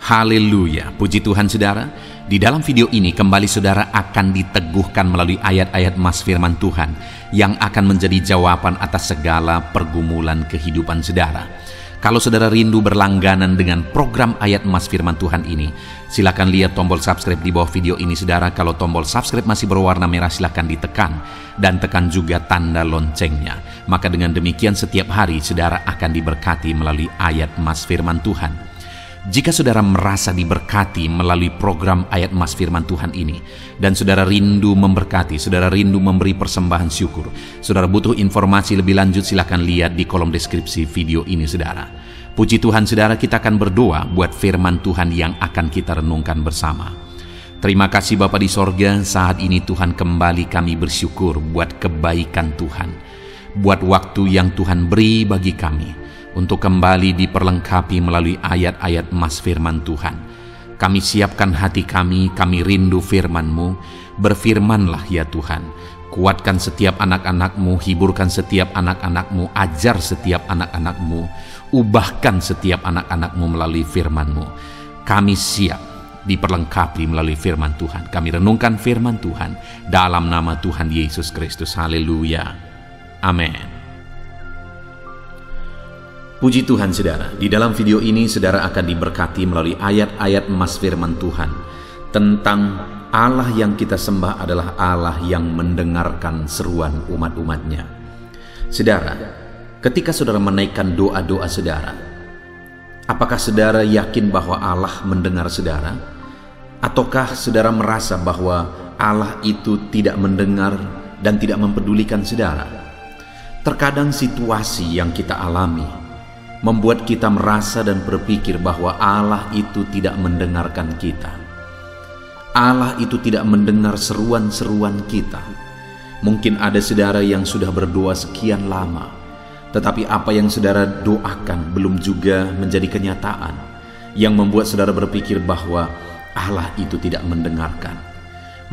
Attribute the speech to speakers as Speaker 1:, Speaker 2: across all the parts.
Speaker 1: Haleluya, puji Tuhan saudara. Di dalam video ini kembali saudara akan diteguhkan melalui ayat-ayat Mas firman Tuhan yang akan menjadi jawaban atas segala pergumulan kehidupan saudara. Kalau saudara rindu berlangganan dengan program ayat Mas firman Tuhan ini, silakan lihat tombol subscribe di bawah video ini saudara. Kalau tombol subscribe masih berwarna merah, silakan ditekan dan tekan juga tanda loncengnya. Maka dengan demikian setiap hari saudara akan diberkati melalui ayat Mas firman Tuhan. Jika saudara merasa diberkati melalui program ayat Mas firman Tuhan ini, dan saudara rindu memberkati, saudara rindu memberi persembahan syukur, saudara butuh informasi lebih lanjut, silakan lihat di kolom deskripsi video ini saudara. Puji Tuhan saudara, kita akan berdoa buat firman Tuhan yang akan kita renungkan bersama. Terima kasih Bapa di sorga, saat ini Tuhan kembali kami bersyukur buat kebaikan Tuhan, buat waktu yang Tuhan beri bagi kami untuk kembali diperlengkapi melalui ayat-ayat Mas firman Tuhan. Kami siapkan hati kami rindu firman-Mu. Berfirmanlah ya Tuhan. Kuatkan setiap anak-anak-Mu, hiburkan setiap anak-anak-Mu, ajar setiap anak-anak-Mu, ubahkan setiap anak-anak-Mu melalui firman-Mu. Kami siap diperlengkapi melalui firman Tuhan. Kami renungkan firman Tuhan dalam nama Tuhan Yesus Kristus. Haleluya. Amin. Puji Tuhan saudara, di dalam video ini saudara akan diberkati melalui ayat-ayat Mas firman Tuhan tentang Allah yang kita sembah adalah Allah yang mendengarkan seruan umat-umatnya. Saudara, ketika saudara menaikkan doa-doa saudara, apakah saudara yakin bahwa Allah mendengar saudara? Ataukah saudara merasa bahwa Allah itu tidak mendengar dan tidak mempedulikan saudara? Terkadang situasi yang kita alami membuat kita merasa dan berpikir bahwa Allah itu tidak mendengarkan kita. Allah itu tidak mendengar seruan-seruan kita. Mungkin ada saudara yang sudah berdoa sekian lama, tetapi apa yang saudara doakan belum juga menjadi kenyataan, yang membuat saudara berpikir bahwa Allah itu tidak mendengarkan.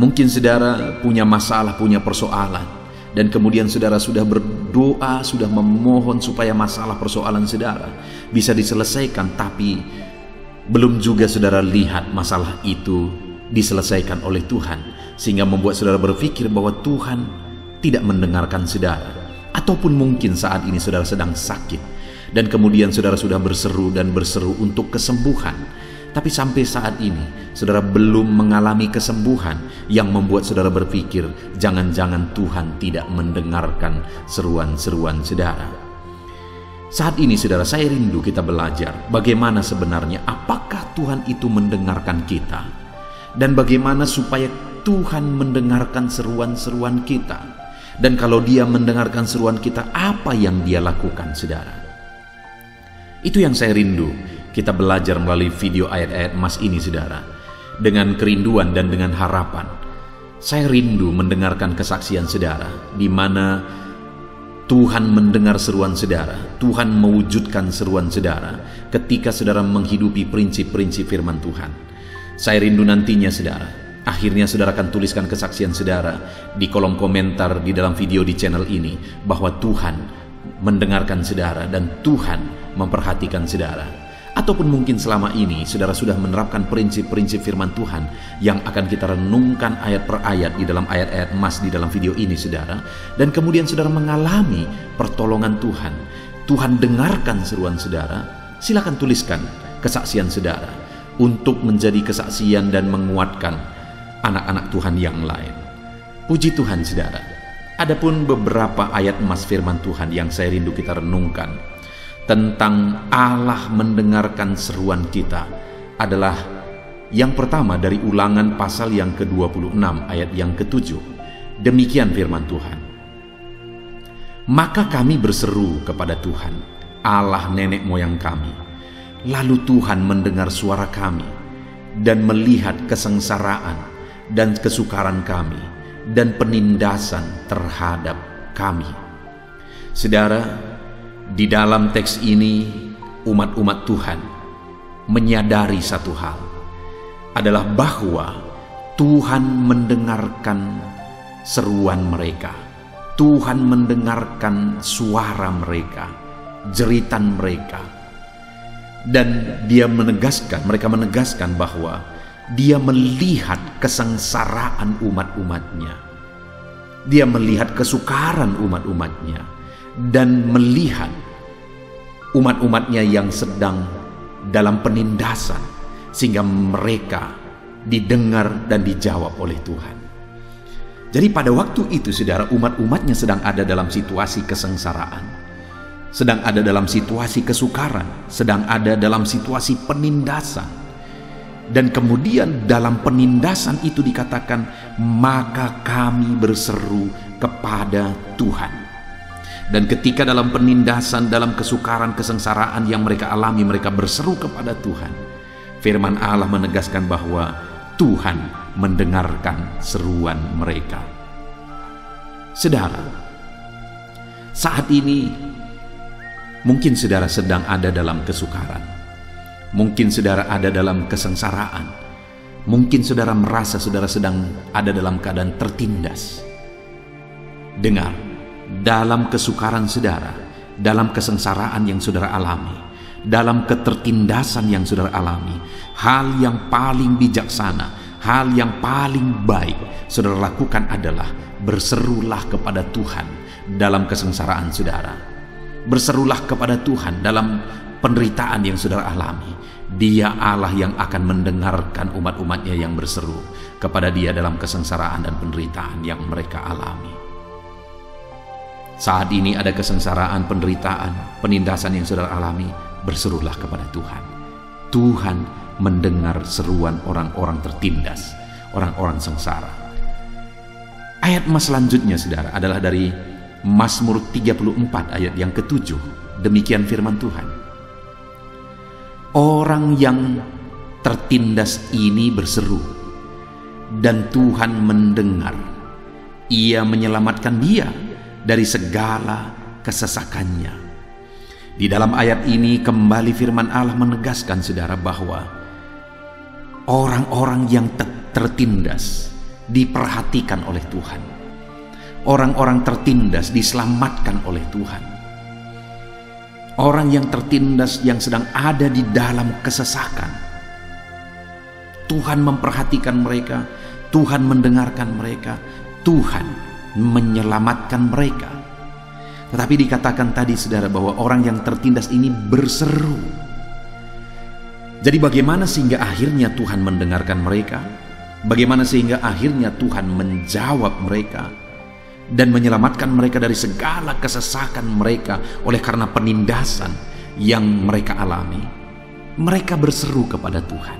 Speaker 1: Mungkin saudara punya masalah, punya persoalan, dan kemudian saudara sudah berdoa, sudah memohon supaya masalah persoalan saudara bisa diselesaikan, tapi belum juga saudara lihat masalah itu diselesaikan oleh Tuhan, sehingga membuat saudara berpikir bahwa Tuhan tidak mendengarkan saudara. Ataupun mungkin saat ini saudara sedang sakit, dan kemudian saudara sudah berseru dan berseru untuk kesembuhan, tapi sampai saat ini saudara belum mengalami kesembuhan, yang membuat saudara berpikir jangan-jangan Tuhan tidak mendengarkan seruan-seruan saudara. Saat ini saudara, saya rindu kita belajar bagaimana sebenarnya apakah Tuhan itu mendengarkan kita, dan bagaimana supaya Tuhan mendengarkan seruan-seruan kita, dan kalau Dia mendengarkan seruan kita, apa yang Dia lakukan saudara. Itu yang saya rindu kita belajar melalui video ayat-ayat Mas ini saudara. Dengan kerinduan dan dengan harapan, saya rindu mendengarkan kesaksian saudara, di mana Tuhan mendengar seruan saudara, Tuhan mewujudkan seruan saudara ketika saudara menghidupi prinsip-prinsip firman Tuhan. Saya rindu nantinya saudara, akhirnya saudara akan tuliskan kesaksian saudara di kolom komentar di dalam video di channel ini, bahwa Tuhan mendengarkan saudara dan Tuhan memperhatikan saudara. Ataupun mungkin selama ini saudara sudah menerapkan prinsip-prinsip firman Tuhan yang akan kita renungkan ayat per ayat di dalam ayat-ayat Mas di dalam video ini saudara, dan kemudian saudara mengalami pertolongan Tuhan. Tuhan dengarkan seruan saudara. Silakan tuliskan kesaksian saudara untuk menjadi kesaksian dan menguatkan anak-anak Tuhan yang lain. Puji Tuhan saudara. Adapun beberapa ayat Mas firman Tuhan yang saya rindu kita renungkan tentang Allah mendengarkan seruan kita adalah yang pertama dari Ulangan pasal yang ke-26 ayat yang ke-7. Demikian firman Tuhan. Maka kami berseru kepada Tuhan, Allah nenek moyang kami. Lalu Tuhan mendengar suara kami dan melihat kesengsaraan dan kesukaran kami dan penindasan terhadap kami. Saudara, di dalam teks ini umat-umat Tuhan menyadari satu hal, adalah bahwa Tuhan mendengarkan seruan mereka. Tuhan mendengarkan suara mereka, jeritan mereka. Dan mereka menegaskan bahwa dia melihat kesengsaraan umat-umatnya. Dia melihat kesukaran umat-umatnya dan melihat umat-umatnya yang sedang dalam penindasan, sehingga mereka didengar dan dijawab oleh Tuhan. Jadi pada waktu itu, saudara, umat-umatnya sedang ada dalam situasi kesengsaraan, sedang ada dalam situasi kesukaran, sedang ada dalam situasi penindasan. Dan kemudian dalam penindasan itu dikatakan, maka kami berseru kepada Tuhan. Dan ketika dalam penindasan, dalam kesukaran, kesengsaraan yang mereka alami, mereka berseru kepada Tuhan. Firman Allah menegaskan bahwa Tuhan mendengarkan seruan mereka. Saudara, saat ini mungkin saudara sedang ada dalam kesukaran. Mungkin saudara ada dalam kesengsaraan. Mungkin saudara merasa saudara sedang ada dalam keadaan tertindas. Dengar, dalam kesukaran saudara, dalam kesengsaraan yang saudara alami, dalam ketertindasan yang saudara alami, hal yang paling bijaksana, hal yang paling baik saudara lakukan adalah berserulah kepada Tuhan dalam kesengsaraan saudara. Berserulah kepada Tuhan dalam penderitaan yang saudara alami. Dia Allah yang akan mendengarkan umat-umatnya yang berseru kepada Dia dalam kesengsaraan dan penderitaan yang mereka alami. Saat ini ada kesengsaraan, penderitaan, penindasan yang saudara alami, berserulah kepada Tuhan. Tuhan mendengar seruan orang-orang tertindas, orang-orang sengsara. Ayat mas selanjutnya, saudara, adalah dari Mazmur 34 ayat yang ke-7. Demikian firman Tuhan. Orang yang tertindas ini berseru, dan Tuhan mendengar. Ia menyelamatkan dia dari segala kesesakannya. Di dalam ayat ini kembali firman Allah menegaskan, saudara, bahwa orang-orang yang tertindas diperhatikan oleh Tuhan. Orang-orang tertindas diselamatkan oleh Tuhan. Orang yang tertindas yang sedang ada di dalam kesesakan, Tuhan memperhatikan mereka, Tuhan mendengarkan mereka, Tuhan menyelamatkan mereka. Tetapi dikatakan tadi, saudara, bahwa orang yang tertindas ini berseru. Jadi bagaimana sehingga akhirnya Tuhan mendengarkan mereka? Bagaimana sehingga akhirnya Tuhan menjawab mereka dan menyelamatkan mereka dari segala kesesakan mereka oleh karena penindasan yang mereka alami? Mereka berseru kepada Tuhan.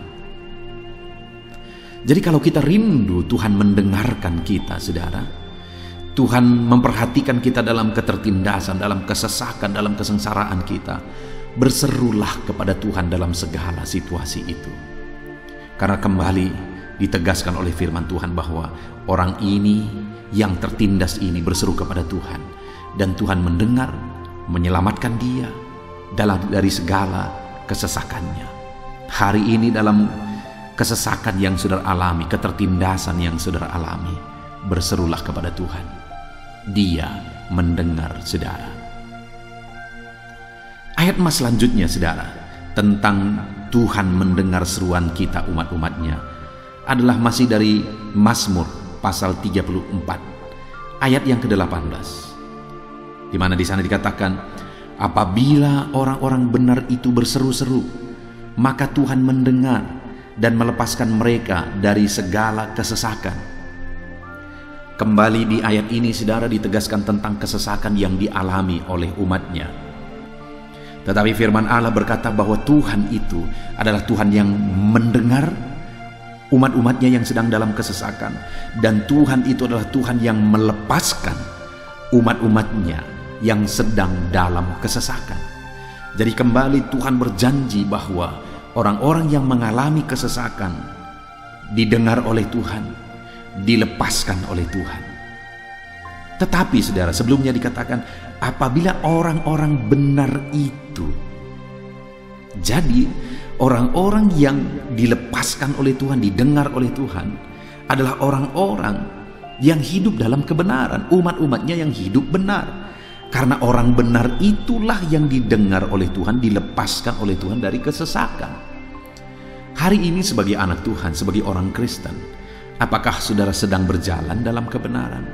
Speaker 1: Jadi kalau kita rindu Tuhan mendengarkan kita, saudara, Tuhan memperhatikan kita dalam ketertindasan, dalam kesesakan, dalam kesengsaraan kita, berserulah kepada Tuhan dalam segala situasi itu. Karena kembali ditegaskan oleh firman Tuhan bahwa orang ini yang tertindas ini berseru kepada Tuhan, dan Tuhan mendengar, menyelamatkan dia dari segala kesesakannya. Hari ini dalam kesesakan yang saudara alami, ketertindasan yang saudara alami, berserulah kepada Tuhan. Dia mendengar saudara. Ayat mas selanjutnya, saudara, tentang Tuhan mendengar seruan kita umat-umatnya adalah masih dari Mazmur pasal 34 ayat yang ke-18, di mana di sana dikatakan, apabila orang-orang benar itu berseru-seru, maka Tuhan mendengar dan melepaskan mereka dari segala kesesakan. Kembali di ayat ini, saudara, ditegaskan tentang kesesakan yang dialami oleh umatnya. Tetapi firman Allah berkata bahwa Tuhan itu adalah Tuhan yang mendengar umat-umatnya yang sedang dalam kesesakan, dan Tuhan itu adalah Tuhan yang melepaskan umat-umatnya yang sedang dalam kesesakan. Jadi kembali Tuhan berjanji bahwa orang-orang yang mengalami kesesakan didengar oleh Tuhan, dilepaskan oleh Tuhan. Tetapi saudara, sebelumnya dikatakan apabila orang-orang benar itu. Jadi orang-orang yang dilepaskan oleh Tuhan, didengar oleh Tuhan, adalah orang-orang yang hidup dalam kebenaran, umat-umatnya yang hidup benar. Karena orang benar itulah yang didengar oleh Tuhan, dilepaskan oleh Tuhan dari kesesakan. Hari ini sebagai anak Tuhan, sebagai orang Kristen, apakah saudara sedang berjalan dalam kebenaran?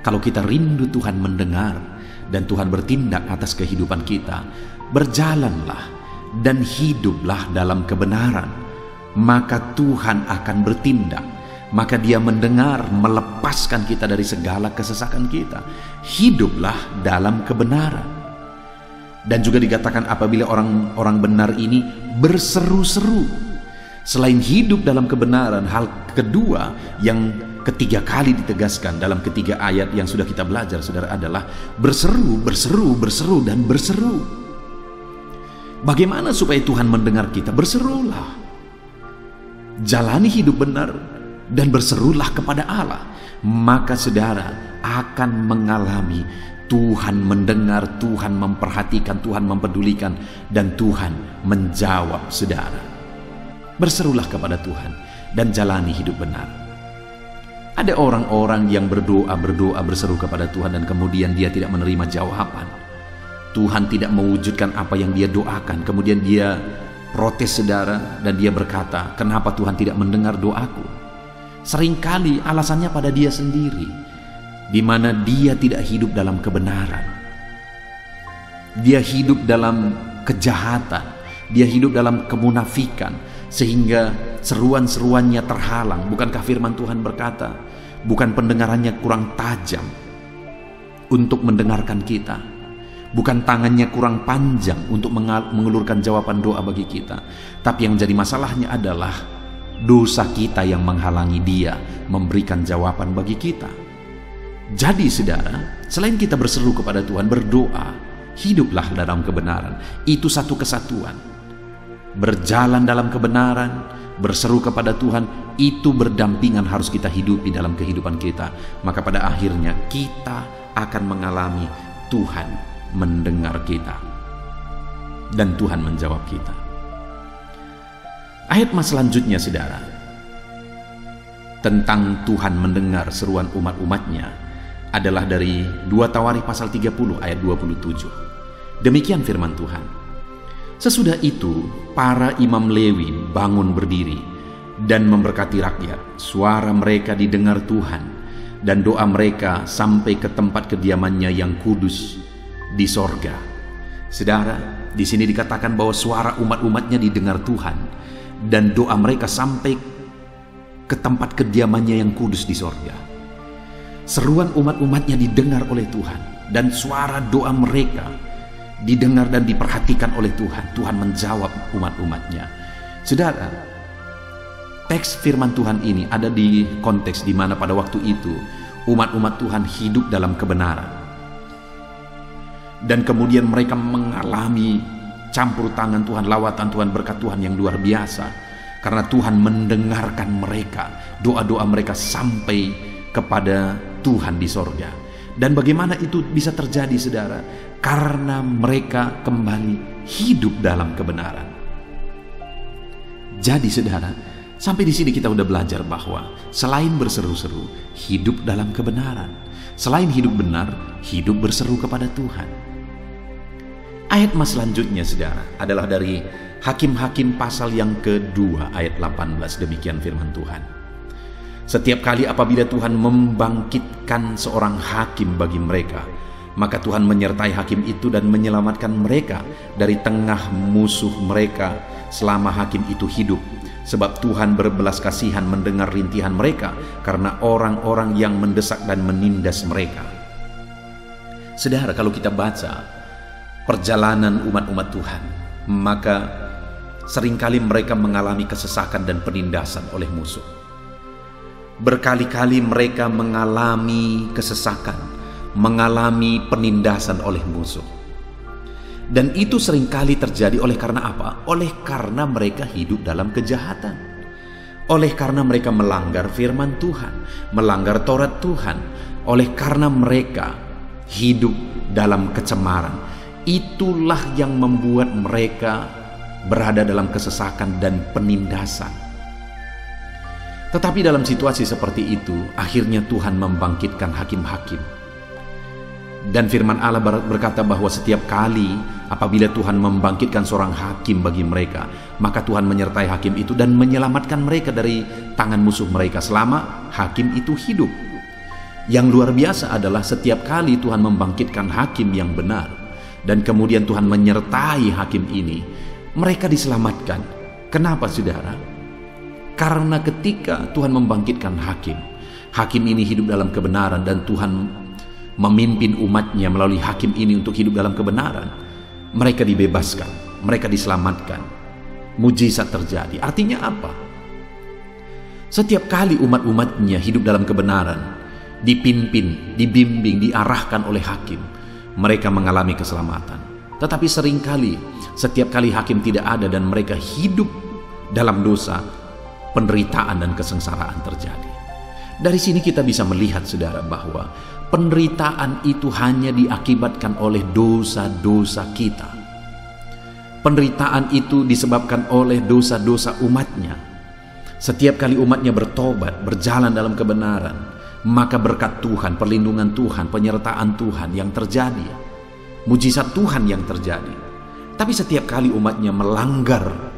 Speaker 1: Kalau kita rindu Tuhan mendengar dan Tuhan bertindak atas kehidupan kita, berjalanlah dan hiduplah dalam kebenaran, maka Tuhan akan bertindak. Maka Dia mendengar, melepaskan kita dari segala kesesakan kita. Hiduplah dalam kebenaran. Dan juga dikatakan apabila orang benar ini berseru-seru. Selain hidup dalam kebenaran, hal kedua yang ketiga kali ditegaskan dalam ketiga ayat yang sudah kita belajar, saudara, adalah berseru, berseru, berseru, dan berseru. Bagaimana supaya Tuhan mendengar kita? Berserulah. Jalani hidup benar dan berserulah kepada Allah, maka saudara akan mengalami Tuhan mendengar, Tuhan memperhatikan, Tuhan mempedulikan, dan Tuhan menjawab saudara. Berserulah kepada Tuhan dan jalani hidup benar. Ada orang-orang yang berdoa, berseru kepada Tuhan dan kemudian dia tidak menerima jawaban. Tuhan tidak mewujudkan apa yang dia doakan. Kemudian dia protes saudara dan dia berkata, kenapa Tuhan tidak mendengar doaku? Seringkali alasannya pada dia sendiri, di mana dia tidak hidup dalam kebenaran. Dia hidup dalam kejahatan, dia hidup dalam kemunafikan, sehingga seruan-seruannya terhalang. Bukankah firman Tuhan berkata, bukan pendengarannya kurang tajam untuk mendengarkan kita, bukan tangannya kurang panjang untuk mengulurkan jawaban doa bagi kita, tapi yang jadi masalahnya adalah dosa kita yang menghalangi Dia memberikan jawaban bagi kita. Jadi saudara, selain kita berseru kepada Tuhan, berdoa, hiduplah dalam kebenaran. Itu satu kesatuan. Berjalan dalam kebenaran, berseru kepada Tuhan, itu berdampingan harus kita hidupi dalam kehidupan kita. Maka pada akhirnya kita akan mengalami Tuhan mendengar kita dan Tuhan menjawab kita. Ayat selanjutnya saudara, tentang Tuhan mendengar seruan umat-umatnya adalah dari 2 Tawarikh pasal 30 ayat 27. Demikian firman Tuhan. Sesudah itu para imam Lewi bangun berdiri dan memberkati rakyat. Suara mereka didengar Tuhan dan doa mereka sampai ke tempat kediamannya yang kudus di sorga. Saudara, di sini dikatakan bahwa suara umat-umatnya didengar Tuhan dan doa mereka sampai ke tempat kediamannya yang kudus di sorga. Seruan umat-umatnya didengar oleh Tuhan dan suara doa mereka didengar dan diperhatikan oleh Tuhan. Tuhan menjawab umat-umatnya. Saudara, teks firman Tuhan ini ada di konteks di mana pada waktu itu umat-umat Tuhan hidup dalam kebenaran. Dan kemudian mereka mengalami campur tangan Tuhan, lawatan Tuhan, berkat Tuhan yang luar biasa. Karena Tuhan mendengarkan mereka, doa-doa mereka sampai kepada Tuhan di sorga. Dan bagaimana itu bisa terjadi saudara? Karena mereka kembali hidup dalam kebenaran. Jadi saudara, sampai di sini kita udah belajar bahwa selain berseru-seru, hidup dalam kebenaran. Selain hidup benar, hidup berseru kepada Tuhan. Ayat selanjutnya saudara adalah dari Hakim-Hakim pasal yang kedua ayat 18. Demikian firman Tuhan. Setiap kali apabila Tuhan membangkitkan seorang hakim bagi mereka, maka Tuhan menyertai hakim itu dan menyelamatkan mereka dari tengah musuh mereka selama hakim itu hidup. Sebab Tuhan berbelas kasihan mendengar rintihan mereka karena orang-orang yang mendesak dan menindas mereka. Saudara, kalau kita baca perjalanan umat-umat Tuhan, maka seringkali mereka mengalami kesesakan dan penindasan oleh musuh. Berkali-kali mereka mengalami kesesakan, mengalami penindasan oleh musuh. Dan itu seringkali terjadi oleh karena apa? Oleh karena mereka hidup dalam kejahatan. Oleh karena mereka melanggar firman Tuhan, melanggar Taurat Tuhan. Oleh karena mereka hidup dalam kecemaran. Itulah yang membuat mereka berada dalam kesesakan dan penindasan. Tetapi dalam situasi seperti itu, akhirnya Tuhan membangkitkan hakim-hakim. Dan firman Allah berkata bahwa setiap kali apabila Tuhan membangkitkan seorang hakim bagi mereka, maka Tuhan menyertai hakim itu dan menyelamatkan mereka dari tangan musuh mereka selama hakim itu hidup. Yang luar biasa adalah setiap kali Tuhan membangkitkan hakim yang benar dan kemudian Tuhan menyertai hakim ini, mereka diselamatkan. Kenapa, saudara? Karena ketika Tuhan membangkitkan hakim ini hidup dalam kebenaran dan Tuhan memimpin umatnya melalui hakim ini untuk hidup dalam kebenaran, mereka dibebaskan, mereka diselamatkan, mujizat terjadi. Artinya apa? Setiap kali umat-umatnya hidup dalam kebenaran, dipimpin, dibimbing, diarahkan oleh hakim, mereka mengalami keselamatan. Tetapi seringkali setiap kali hakim tidak ada dan mereka hidup dalam dosa, penderitaan dan kesengsaraan terjadi. Dari sini kita bisa melihat, saudara, bahwa penderitaan itu hanya diakibatkan oleh dosa-dosa kita. Penderitaan itu disebabkan oleh dosa-dosa umatnya. Setiap kali umatnya bertobat, berjalan dalam kebenaran, maka berkat Tuhan, perlindungan Tuhan, penyertaan Tuhan yang terjadi, mujizat Tuhan yang terjadi. Tapi setiap kali umatnya melanggar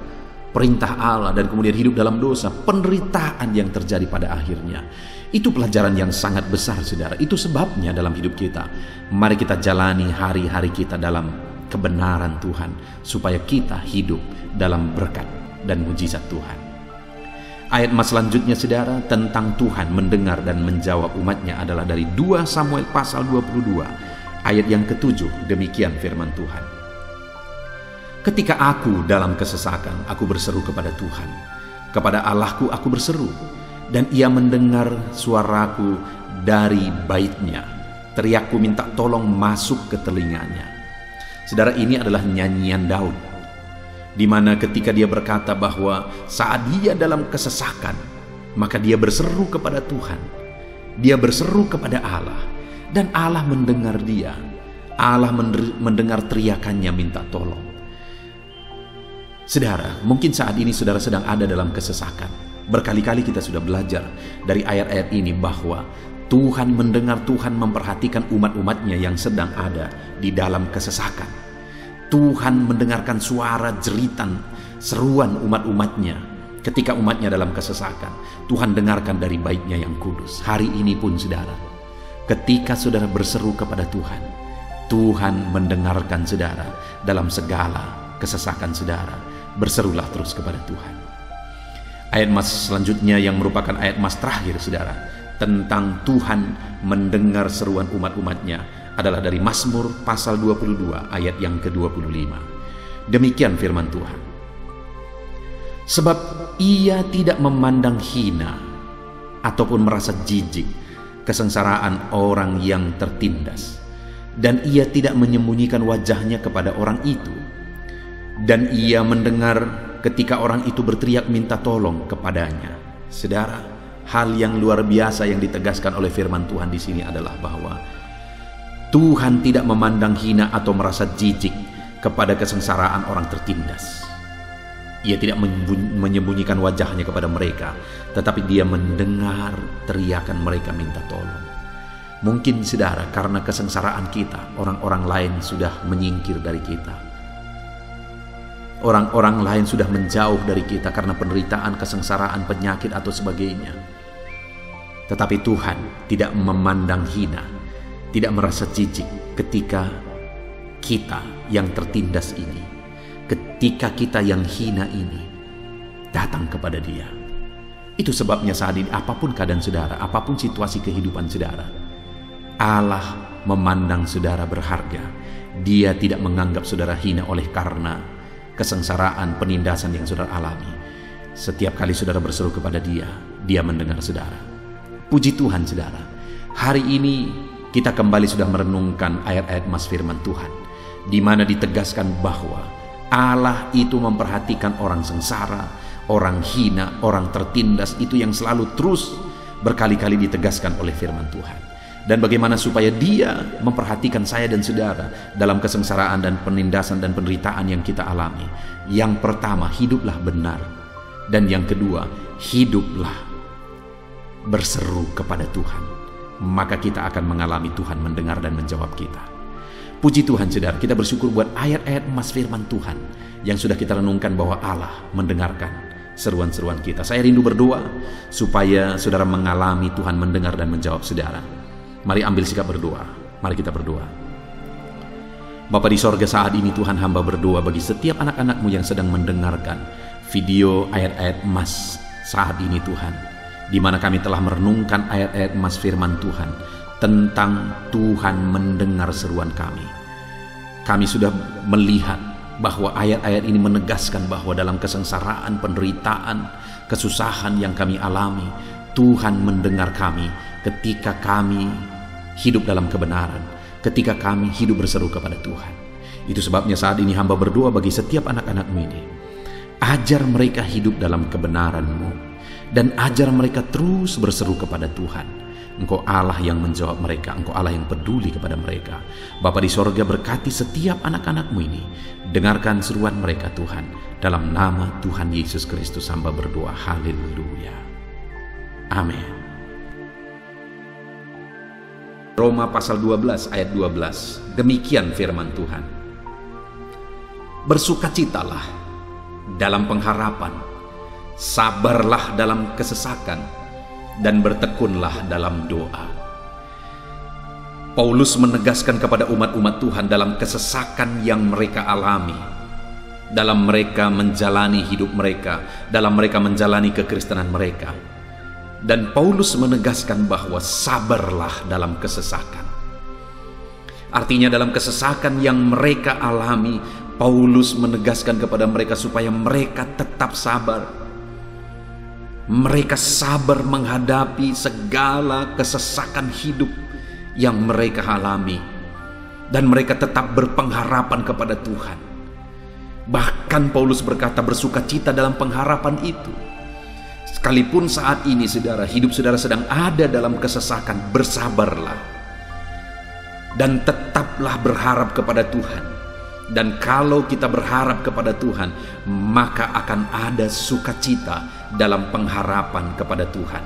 Speaker 1: perintah Allah dan kemudian hidup dalam dosa, penderitaan yang terjadi pada akhirnya. Itu pelajaran yang sangat besar, saudara. Itu sebabnya dalam hidup kita, mari kita jalani hari-hari kita dalam kebenaran Tuhan, supaya kita hidup dalam berkat dan mujizat Tuhan. Ayat mas selanjutnya, saudara, tentang Tuhan mendengar dan menjawab umatnya adalah dari 2 Samuel pasal 22 ayat yang ke-7. Demikian firman Tuhan. Ketika aku dalam kesesakan, aku berseru kepada Tuhan, kepada Allahku aku berseru, dan ia mendengar suaraku dari baitnya. Teriakku minta tolong masuk ke telinganya. Saudara, ini adalah nyanyian Daud, di mana ketika dia berkata bahwa saat dia dalam kesesakan, maka dia berseru kepada Tuhan, dia berseru kepada Allah, dan Allah mendengar dia. Allah mendengar teriakannya minta tolong. Saudara, mungkin saat ini saudara sedang ada dalam kesesakan. Berkali-kali kita sudah belajar dari ayat-ayat ini bahwa Tuhan mendengar, Tuhan memperhatikan umat-umatnya yang sedang ada di dalam kesesakan. Tuhan mendengarkan suara jeritan, seruan umat-umatnya ketika umatnya dalam kesesakan. Tuhan dengarkan dari baitnya yang kudus. Hari ini pun, saudara, ketika saudara berseru kepada Tuhan, Tuhan mendengarkan saudara dalam segala kesesakan saudara. Berserulah terus kepada Tuhan. Ayat mas selanjutnya yang merupakan ayat mas terakhir, saudara, tentang Tuhan mendengar seruan umat-umatnya adalah dari Mazmur pasal 22 ayat yang ke-25. Demikian firman Tuhan. Sebab ia tidak memandang hina ataupun merasa jijik kesengsaraan orang yang tertindas, dan ia tidak menyembunyikan wajahnya kepada orang itu. Dan ia mendengar ketika orang itu berteriak minta tolong kepadanya. Saudara, hal yang luar biasa yang ditegaskan oleh firman Tuhan di sini adalah bahwa Tuhan tidak memandang hina atau merasa jijik kepada kesengsaraan orang tertindas. Ia tidak menyembunyikan wajahnya kepada mereka, tetapi dia mendengar teriakan mereka minta tolong. Mungkin, saudara, karena kesengsaraan kita, orang-orang lain sudah menyingkir dari kita. Orang-orang lain sudah menjauh dari kita karena penderitaan, kesengsaraan, penyakit atau sebagainya. Tetapi Tuhan tidak memandang hina, tidak merasa jijik ketika kita yang tertindas ini, ketika kita yang hina ini datang kepada Dia. Itu sebabnya saat ini apapun keadaan saudara, apapun situasi kehidupan saudara, Allah memandang saudara berharga. Dia tidak menganggap saudara hina oleh karena kesengsaraan, penindasan yang saudara alami. Setiap kali saudara berseru kepada Dia, Dia mendengar saudara. Puji Tuhan, saudara. Hari ini kita kembali sudah merenungkan ayat-ayat mas firman Tuhan, di mana ditegaskan bahwa Allah itu memperhatikan orang sengsara, orang hina, orang tertindas. Itu yang selalu terus berkali-kali ditegaskan oleh firman Tuhan. Dan bagaimana supaya Dia memperhatikan saya dan saudara dalam kesengsaraan dan penindasan dan penderitaan yang kita alami. Yang pertama, hiduplah benar. Dan yang kedua, hiduplah berseru kepada Tuhan. maka kita akan mengalami Tuhan mendengar dan menjawab kita. Puji Tuhan saudara, kita bersyukur buat ayat-ayat emas firman Tuhan yang sudah kita renungkan bahwa Allah mendengarkan seruan-seruan kita. Saya rindu berdoa supaya saudara mengalami Tuhan mendengar dan menjawab saudara. Mari ambil sikap berdoa. Mari kita berdoa. Bapa di sorga, saat ini Tuhan, hamba berdoa bagi setiap anak-anak-Mu yang sedang mendengarkan video ayat-ayat emas saat ini Tuhan, di mana kami telah merenungkan ayat-ayat emas firman Tuhan tentang Tuhan mendengar seruan kami. Kami sudah melihat bahwa ayat-ayat ini menegaskan bahwa dalam kesengsaraan, penderitaan, kesusahan yang kami alami, Tuhan mendengar kami ketika kami hidup dalam kebenaran, ketika kami hidup berseru kepada Tuhan. Itu sebabnya saat ini hamba berdoa bagi setiap anak-anak-Mu ini. Ajar mereka hidup dalam kebenaran-Mu, dan ajar mereka terus berseru kepada Tuhan. Engkau Allah yang menjawab mereka, Engkau Allah yang peduli kepada mereka. Bapa di sorga, berkati setiap anak-anak-Mu ini. Dengarkan seruan mereka Tuhan. Dalam nama Tuhan Yesus Kristus hamba berdoa. Haleluya. Amin. Roma pasal 12 ayat 12. Demikian firman Tuhan. Bersukacitalah dalam pengharapan, sabarlah dalam kesesakan, dan bertekunlah dalam doa. Paulus menegaskan kepada umat-umat Tuhan dalam kesesakan yang mereka alami, dalam mereka menjalani hidup mereka, dalam mereka menjalani kekristenan mereka. Dan Paulus menegaskan bahwa sabarlah dalam kesesakan. Artinya dalam kesesakan yang mereka alami, Paulus menegaskan kepada mereka supaya mereka tetap sabar. Mereka sabar menghadapi segala kesesakan hidup yang mereka alami. Dan mereka tetap berpengharapan kepada Tuhan. Bahkan Paulus berkata bersukacita dalam pengharapan itu. Sekalipun saat ini saudara, hidup saudara sedang ada dalam kesesakan, bersabarlah. Dan tetaplah berharap kepada Tuhan. Dan kalau kita berharap kepada Tuhan, maka akan ada sukacita dalam pengharapan kepada Tuhan.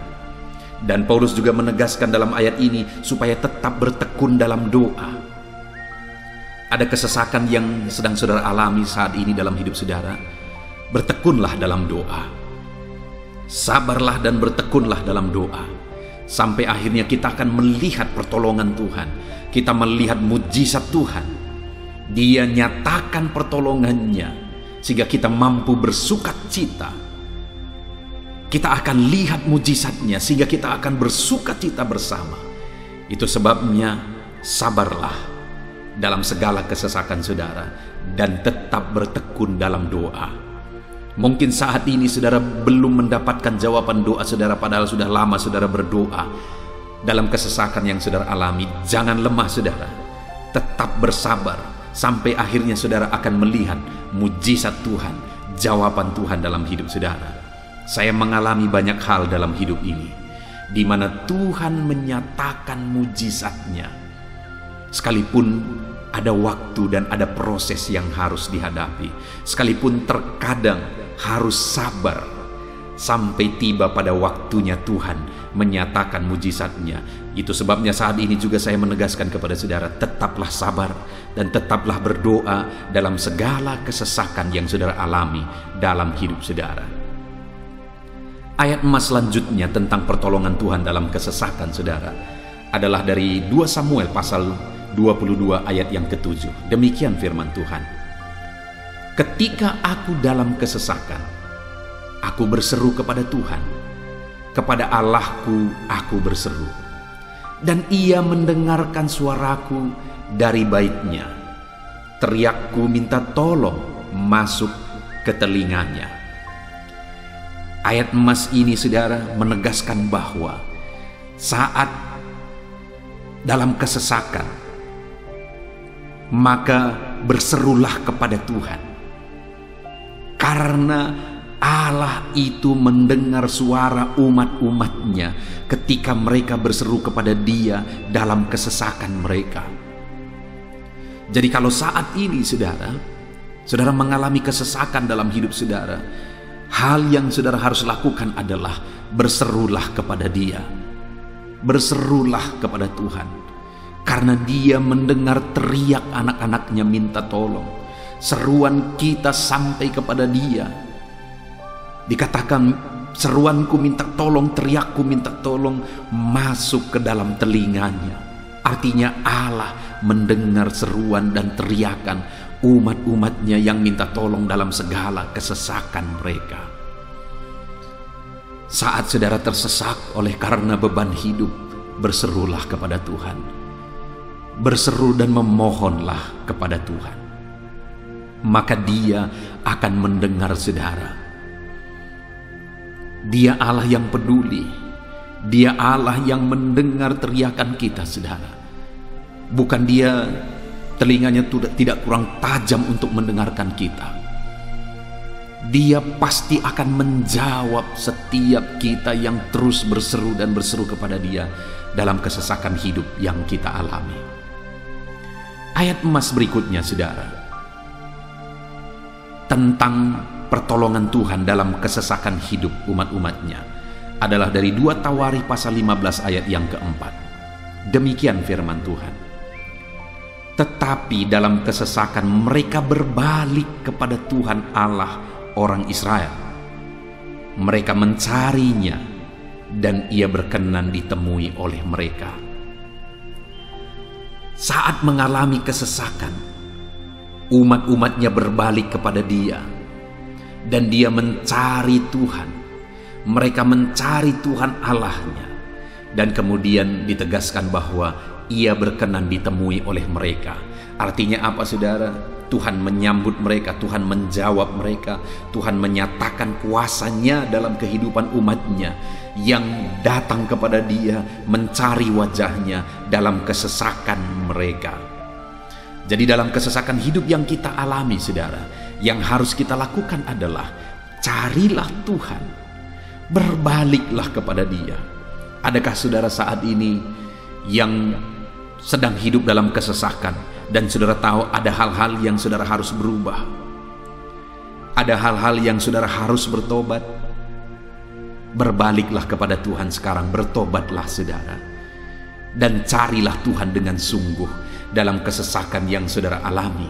Speaker 1: Dan Paulus juga menegaskan dalam ayat ini supaya tetap bertekun dalam doa. Ada kesesakan yang sedang saudara alami saat ini dalam hidup saudara, bertekunlah dalam doa. Sabarlah dan bertekunlah dalam doa. Sampai akhirnya kita akan melihat pertolongan Tuhan. Kita melihat mujizat Tuhan. Dia nyatakan pertolongannya sehingga kita mampu bersukacita. Kita akan lihat mujizatnya sehingga kita akan bersukacita bersama. Itu sebabnya sabarlah dalam segala kesesakan saudara dan tetap bertekun dalam doa. Mungkin saat ini saudara belum mendapatkan jawaban doa saudara, padahal sudah lama saudara berdoa dalam kesesakan yang saudara alami. Jangan lemah saudara, tetap bersabar sampai akhirnya saudara akan melihat mujizat Tuhan, jawaban Tuhan dalam hidup saudara. Saya mengalami banyak hal dalam hidup ini di mana Tuhan menyatakan mujizatnya, sekalipun ada waktu dan ada proses yang harus dihadapi, sekalipun terkadang harus sabar sampai tiba pada waktunya Tuhan menyatakan mujizatnya. Itu sebabnya saat ini juga saya menegaskan kepada saudara, tetaplah sabar dan tetaplah berdoa dalam segala kesesakan yang saudara alami dalam hidup saudara. Ayat emas selanjutnya tentang pertolongan Tuhan dalam kesesakan saudara adalah dari 2 Samuel pasal 22 ayat yang ke-7. Demikian firman Tuhan. Ketika aku dalam kesesakan, aku berseru kepada Tuhan. Kepada Allahku aku berseru. Dan Ia mendengarkan suaraku dari baitnya. Teriakku minta tolong masuk ke telinganya. Ayat emas ini saudara menegaskan bahwa saat dalam kesesakan, maka berserulah kepada Tuhan. Karena Allah itu mendengar suara umat-umatnya ketika mereka berseru kepada Dia dalam kesesakan mereka. Jadi kalau saat ini saudara mengalami kesesakan dalam hidup saudara, hal yang saudara harus lakukan adalah berserulah kepada Dia. berserulah kepada Tuhan, karena Dia mendengar teriak anak-anaknya minta tolong. Seruan kita sampai kepada Dia. Dikatakan, seruanku minta tolong, teriakku minta tolong, masuk ke dalam telinganya. Artinya Allah mendengar seruan dan teriakan umat-umatnya yang minta tolong dalam segala kesesakan mereka. Saat saudara tersesak oleh karena beban hidup, berserulah kepada Tuhan. Berseru dan memohonlah kepada Tuhan. Maka Dia akan mendengar saudara. Dia Allah yang peduli. Dia Allah yang mendengar teriakan kita, saudara. Bukan Dia telinganya tidak kurang tajam untuk mendengarkan kita. Dia pasti akan menjawab setiap kita yang terus berseru dan berseru kepada Dia dalam kesesakan hidup yang kita alami. Ayat emas berikutnya, saudara, tentang pertolongan Tuhan dalam kesesakan hidup umat-umatnya adalah dari 2 Tawarikh pasal 15 ayat yang keempat. Demikian firman Tuhan. Tetapi dalam kesesakan mereka berbalik kepada Tuhan Allah orang Israel. Mereka mencarinya dan Ia berkenan ditemui oleh mereka. Saat mengalami kesesakan, umat-umatnya berbalik kepada Dia dan Dia mencari Tuhan. Mereka mencari Tuhan Allahnya, dan kemudian ditegaskan bahwa Ia berkenan ditemui oleh mereka. Artinya apa, saudara? Tuhan menyambut mereka, Tuhan menjawab mereka, Tuhan menyatakan kuasa-Nya dalam kehidupan umatnya yang datang kepada Dia, mencari wajah-Nya dalam kesesakan mereka. Jadi dalam kesesakan hidup yang kita alami, saudara, yang harus kita lakukan adalah carilah Tuhan, berbaliklah kepada Dia. Adakah saudara saat ini yang sedang hidup dalam kesesakan dan saudara tahu ada hal-hal yang saudara harus berubah, ada hal-hal yang saudara harus bertobat? Berbaliklah kepada Tuhan sekarang, bertobatlah saudara, dan carilah Tuhan dengan sungguh dalam kesesakan yang saudara alami.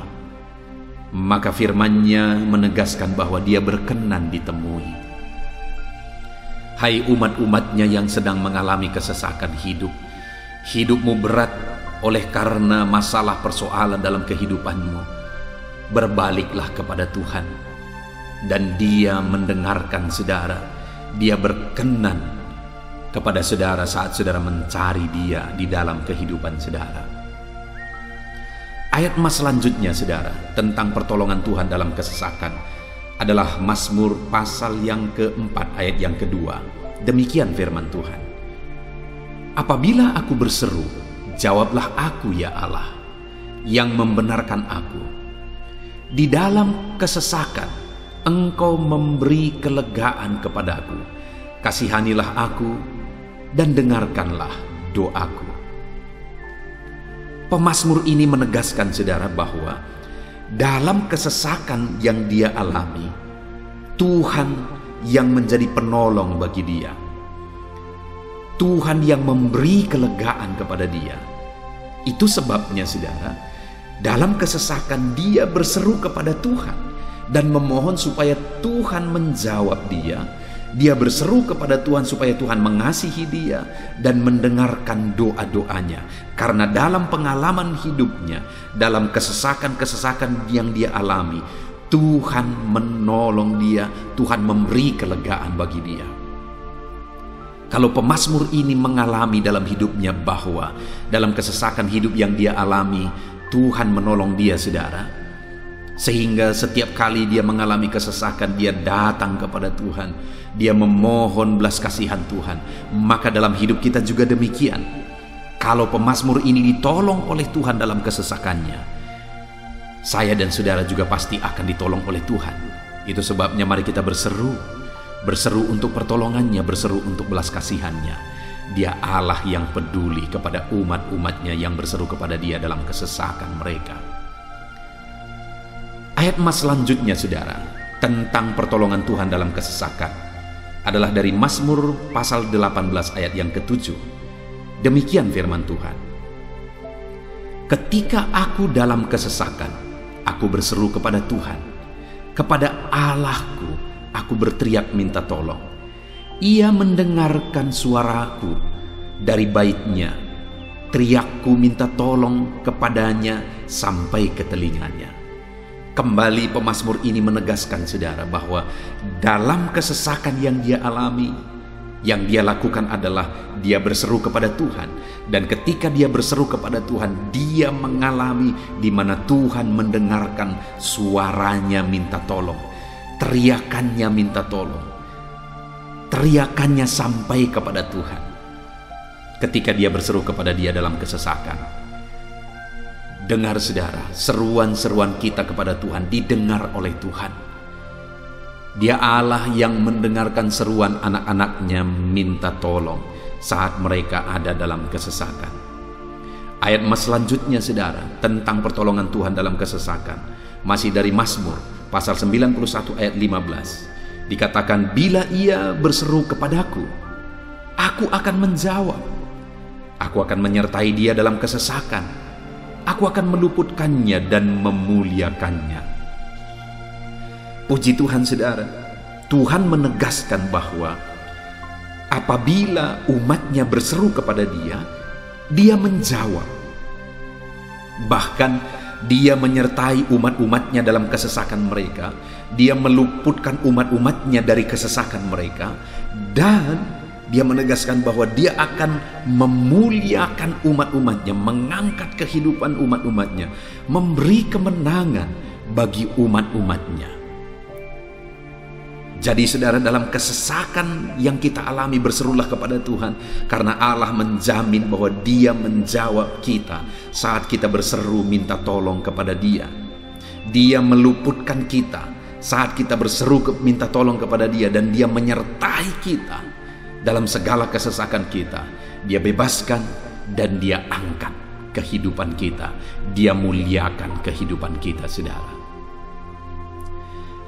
Speaker 1: Maka firman-Nya menegaskan bahwa Dia berkenan ditemui. Hai umat-umatnya yang sedang mengalami kesesakan hidup, hidupmu berat oleh karena masalah persoalan dalam kehidupanmu, berbaliklah kepada Tuhan dan Dia mendengarkan saudara. Dia berkenan kepada saudara saat saudara mencari Dia di dalam kehidupan saudara. Ayat emas selanjutnya, saudara, tentang pertolongan Tuhan dalam kesesakan adalah Mazmur pasal yang keempat ayat yang kedua. Demikian firman Tuhan. Apabila aku berseru, jawablah aku ya Allah, yang membenarkan aku. Di dalam kesesakan, Engkau memberi kelegaan kepadaku. Kasihanilah aku dan dengarkanlah doaku. Pemazmur ini menegaskan saudara bahwa dalam kesesakan yang dia alami, Tuhan yang menjadi penolong bagi dia. Tuhan yang memberi kelegaan kepada dia. Itu sebabnya saudara, dalam kesesakan dia berseru kepada Tuhan dan memohon supaya Tuhan menjawab dia. Dia berseru kepada Tuhan supaya Tuhan mengasihi dia dan mendengarkan doa-doanya. Karena dalam pengalaman hidupnya, dalam kesesakan-kesesakan yang dia alami, Tuhan menolong dia, Tuhan memberi kelegaan bagi dia. Kalau pemazmur ini mengalami dalam hidupnya bahwa dalam kesesakan hidup yang dia alami, Tuhan menolong dia, saudara. Sehingga setiap kali dia mengalami kesesakan, dia datang kepada Tuhan, dia memohon belas kasihan Tuhan. Maka dalam hidup kita juga demikian. Kalau pemazmur ini ditolong oleh Tuhan dalam kesesakannya, saya dan saudara juga pasti akan ditolong oleh Tuhan. Itu sebabnya mari kita berseru untuk pertolongannya, berseru untuk belas kasihannya. Dia Allah yang peduli kepada umat-umatnya yang berseru kepada dia dalam kesesakan mereka. Ayat emas selanjutnya, saudara, tentang pertolongan Tuhan dalam kesesakan adalah dari Mazmur pasal 18 ayat yang ke-7. Demikian firman Tuhan. Ketika aku dalam kesesakan, aku berseru kepada Tuhan. Kepada Allahku, aku berteriak minta tolong. Ia mendengarkan suaraku dari baitnya. Teriakku minta tolong kepadanya sampai ke telinganya. Kembali pemazmur ini menegaskan saudara bahwa dalam kesesakan yang dia alami, yang dia lakukan adalah dia berseru kepada Tuhan. Dan ketika dia berseru kepada Tuhan, dia mengalami di mana Tuhan mendengarkan suaranya minta tolong. Teriakannya minta tolong. Teriakannya sampai kepada Tuhan. Ketika dia berseru kepada dia dalam kesesakan. Dengar saudara, seruan-seruan kita kepada Tuhan didengar oleh Tuhan. Dia Allah yang mendengarkan seruan anak-anaknya minta tolong saat mereka ada dalam kesesakan. Ayat selanjutnya saudara, tentang pertolongan Tuhan dalam kesesakan, masih dari Mazmur pasal 91 ayat 15. Dikatakan, bila ia berseru kepadaku, aku akan menjawab. Aku akan menyertai dia dalam kesesakan. Aku akan meluputkannya dan memuliakannya. Puji Tuhan saudara, Tuhan menegaskan bahwa apabila umatnya berseru kepada dia, dia menjawab. Bahkan dia menyertai umat-umatnya dalam kesesakan mereka. Dia meluputkan umat-umatnya dari kesesakan mereka. Dan dia menegaskan bahwa dia akan memuliakan umat-umatnya, mengangkat kehidupan umat-umatnya, memberi kemenangan bagi umat-umatnya. Jadi saudara, dalam kesesakan yang kita alami, berserulah kepada Tuhan, karena Allah menjamin bahwa dia menjawab kita saat kita berseru minta tolong kepada dia. Dia meluputkan kita saat kita berseru minta tolong kepada dia, dan dia menyertai kita dalam segala kesesakan kita. Dia bebaskan dan dia angkat kehidupan kita. Dia muliakan kehidupan kita saudara.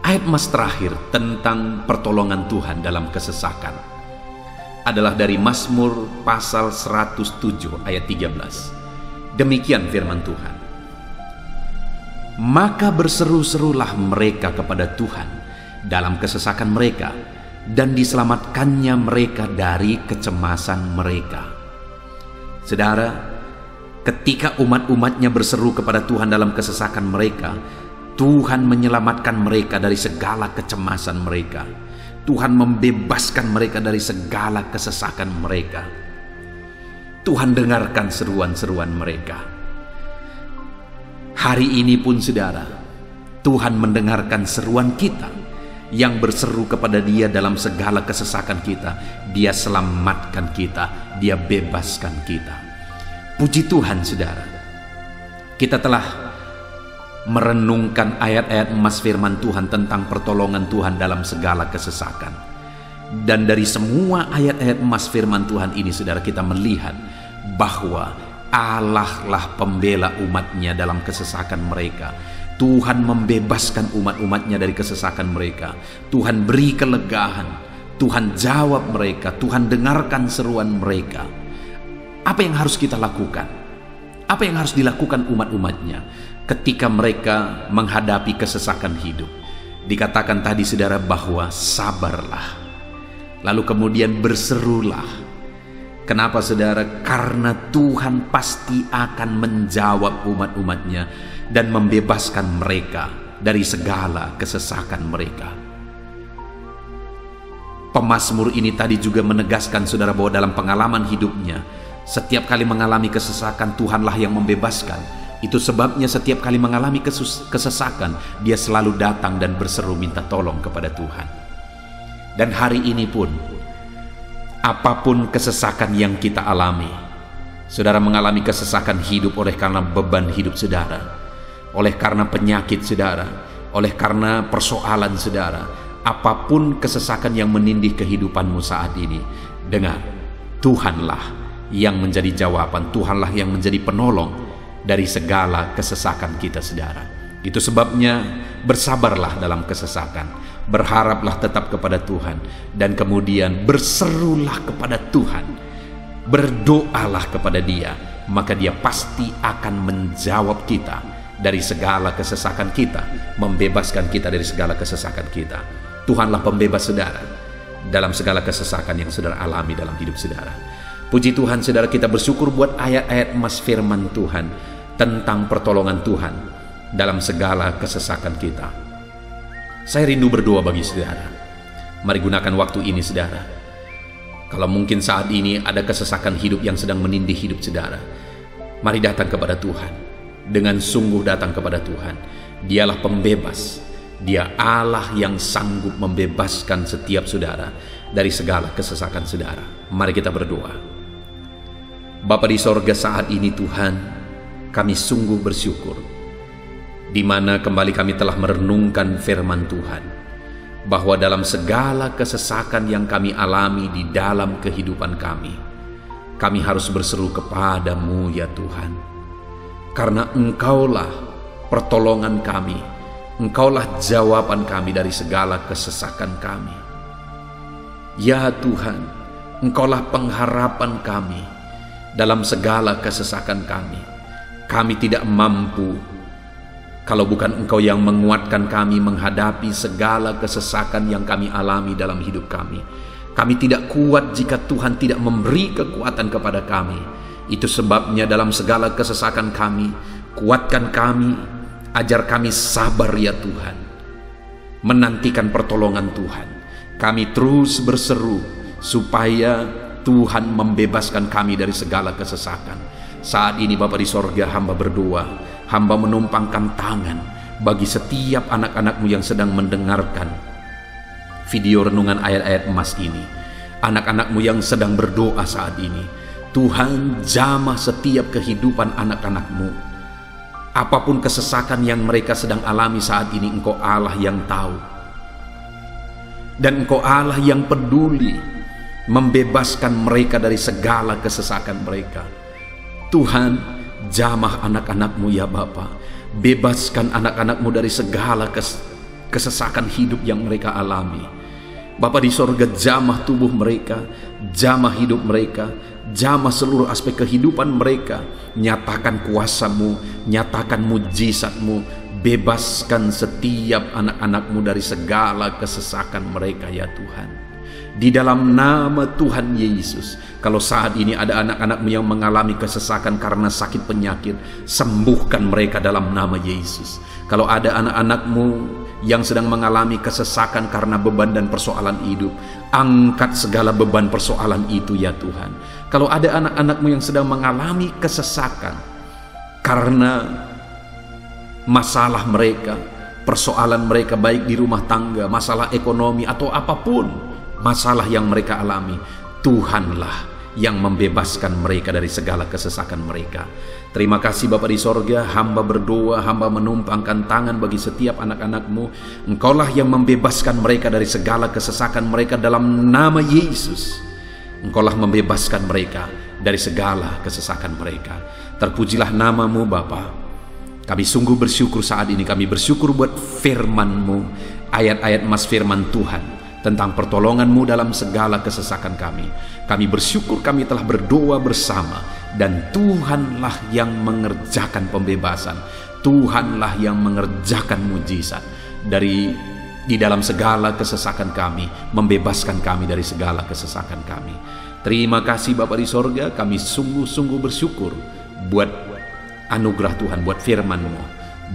Speaker 1: Ayat terakhir tentang pertolongan Tuhan dalam kesesakan adalah dari Mazmur pasal 107 ayat 13. Demikian firman Tuhan. Maka berseru-serulah mereka kepada Tuhan dalam kesesakan mereka, dan diselamatkannya mereka dari kecemasan mereka. Saudara, ketika umat-umatnya berseru kepada Tuhan dalam kesesakan mereka, Tuhan menyelamatkan mereka dari segala kecemasan mereka. Tuhan membebaskan mereka dari segala kesesakan mereka. Tuhan dengarkan seruan-seruan mereka. Hari ini pun saudara, Tuhan mendengarkan seruan kita yang berseru kepada dia dalam segala kesesakan kita. Dia selamatkan kita, dia bebaskan kita. Puji Tuhan saudara, kita telah merenungkan ayat-ayat emas firman Tuhan tentang pertolongan Tuhan dalam segala kesesakan. Dan dari semua ayat-ayat emas firman Tuhan ini saudara, kita melihat bahwa Allah lah pembela umatnya dalam kesesakan mereka. Tuhan membebaskan umat-umatnya dari kesesakan mereka. Tuhan beri kelegaan. Tuhan jawab mereka. Tuhan dengarkan seruan mereka. Apa yang harus kita lakukan? Apa yang harus dilakukan umat-umatnya ketika mereka menghadapi kesesakan hidup? Dikatakan tadi saudara bahwa sabarlah. Lalu kemudian berserulah. Kenapa saudara? Karena Tuhan pasti akan menjawab umat-umatnya dan membebaskan mereka dari segala kesesakan mereka. Pemazmur ini tadi juga menegaskan saudara bahwa dalam pengalaman hidupnya, setiap kali mengalami kesesakan, Tuhanlah yang membebaskan. Itu sebabnya setiap kali mengalami kesesakan, dia selalu datang dan berseru minta tolong kepada Tuhan. Dan hari ini pun, apapun kesesakan yang kita alami, saudara mengalami kesesakan hidup oleh karena beban hidup saudara, oleh karena penyakit saudara, oleh karena persoalan saudara, apapun kesesakan yang menindih kehidupanmu saat ini, dengar, Tuhanlah yang menjadi jawaban, Tuhanlah yang menjadi penolong dari segala kesesakan kita saudara. Itu sebabnya bersabarlah dalam kesesakan, berharaplah tetap kepada Tuhan, dan kemudian berserulah kepada Tuhan. Berdoalah kepada Dia, maka Dia pasti akan menjawab kita dari segala kesesakan kita, membebaskan kita dari segala kesesakan kita. Tuhanlah pembebas saudara dalam segala kesesakan yang saudara alami dalam hidup saudara. Puji Tuhan saudara, kita bersyukur buat ayat-ayat emas firman Tuhan tentang pertolongan Tuhan dalam segala kesesakan kita. Saya rindu berdoa bagi saudara. Mari gunakan waktu ini saudara. Kalau mungkin saat ini ada kesesakan hidup yang sedang menindih hidup saudara, mari datang kepada Tuhan. Dengan sungguh datang kepada Tuhan. Dialah pembebas. Dia Allah yang sanggup membebaskan setiap saudara dari segala kesesakan saudara. Mari kita berdoa. Bapa di sorga, saat ini Tuhan, kami sungguh bersyukur di mana kembali kami telah merenungkan firman Tuhan, bahwa dalam segala kesesakan yang kami alami di dalam kehidupan kami harus berseru kepadamu ya Tuhan. Karena Engkaulah pertolongan kami, Engkaulah jawaban kami dari segala kesesakan kami. Ya Tuhan, Engkaulah pengharapan kami dalam segala kesesakan kami. Kami tidak mampu kalau bukan Engkau yang menguatkan kami menghadapi segala kesesakan yang kami alami dalam hidup kami. Kami tidak kuat jika Tuhan tidak memberi kekuatan kepada kami. Itu sebabnya dalam segala kesesakan kami, kuatkan kami, ajar kami sabar ya Tuhan, menantikan pertolongan Tuhan. Kami terus berseru supaya Tuhan membebaskan kami dari segala kesesakan. Saat ini Bapa di sorga, hamba berdoa, hamba menumpangkan tangan bagi setiap anak-anak-Mu yang sedang mendengarkan video renungan ayat-ayat emas ini. Anak-anak-Mu yang sedang berdoa saat ini, Tuhan jamah setiap kehidupan anak-anak-Mu. Apapun kesesakan yang mereka sedang alami saat ini, Engkau Allah yang tahu. Dan Engkau Allah yang peduli membebaskan mereka dari segala kesesakan mereka. Tuhan, jamah anak-anak-Mu ya Bapa. Bebaskan anak-anak-Mu dari segala kesesakan hidup yang mereka alami. Bapa di sorga, jamah tubuh mereka, jamah hidup mereka, jamah seluruh aspek kehidupan mereka. Nyatakan kuasa-Mu, nyatakan mujizat-Mu. Bebaskan setiap anak-anak-Mu dari segala kesesakan mereka ya Tuhan. Di dalam nama Tuhan Yesus, kalau saat ini ada anak-anak-Mu yang mengalami kesesakan karena sakit penyakit, sembuhkan mereka dalam nama Yesus. Kalau ada anak-anak-Mu yang sedang mengalami kesesakan karena beban dan persoalan hidup, angkat segala beban persoalan itu ya Tuhan. Kalau ada anak-anak-Mu yang sedang mengalami kesesakan karena masalah mereka, persoalan mereka baik di rumah tangga, masalah ekonomi atau apapun masalah yang mereka alami, Tuhanlah yang membebaskan mereka dari segala kesesakan mereka. Terima kasih Bapa di sorga, hamba berdoa, hamba menumpangkan tangan bagi setiap anak-anak-Mu. Engkaulah yang membebaskan mereka dari segala kesesakan mereka dalam nama Yesus. Engkaulah membebaskan mereka dari segala kesesakan mereka. Terpujilah nama-Mu Bapa. Kami sungguh bersyukur saat ini, kami bersyukur buat firman-Mu, ayat-ayat emas firman Tuhan tentang pertolongan-Mu dalam segala kesesakan kami. Kami bersyukur kami telah berdoa bersama, dan Tuhanlah yang mengerjakan pembebasan. Tuhanlah yang mengerjakan mujizat di dalam segala kesesakan kami, membebaskan kami dari segala kesesakan kami. Terima kasih Bapa di sorga, kami sungguh-sungguh bersyukur buat anugerah Tuhan, buat firman-Mu,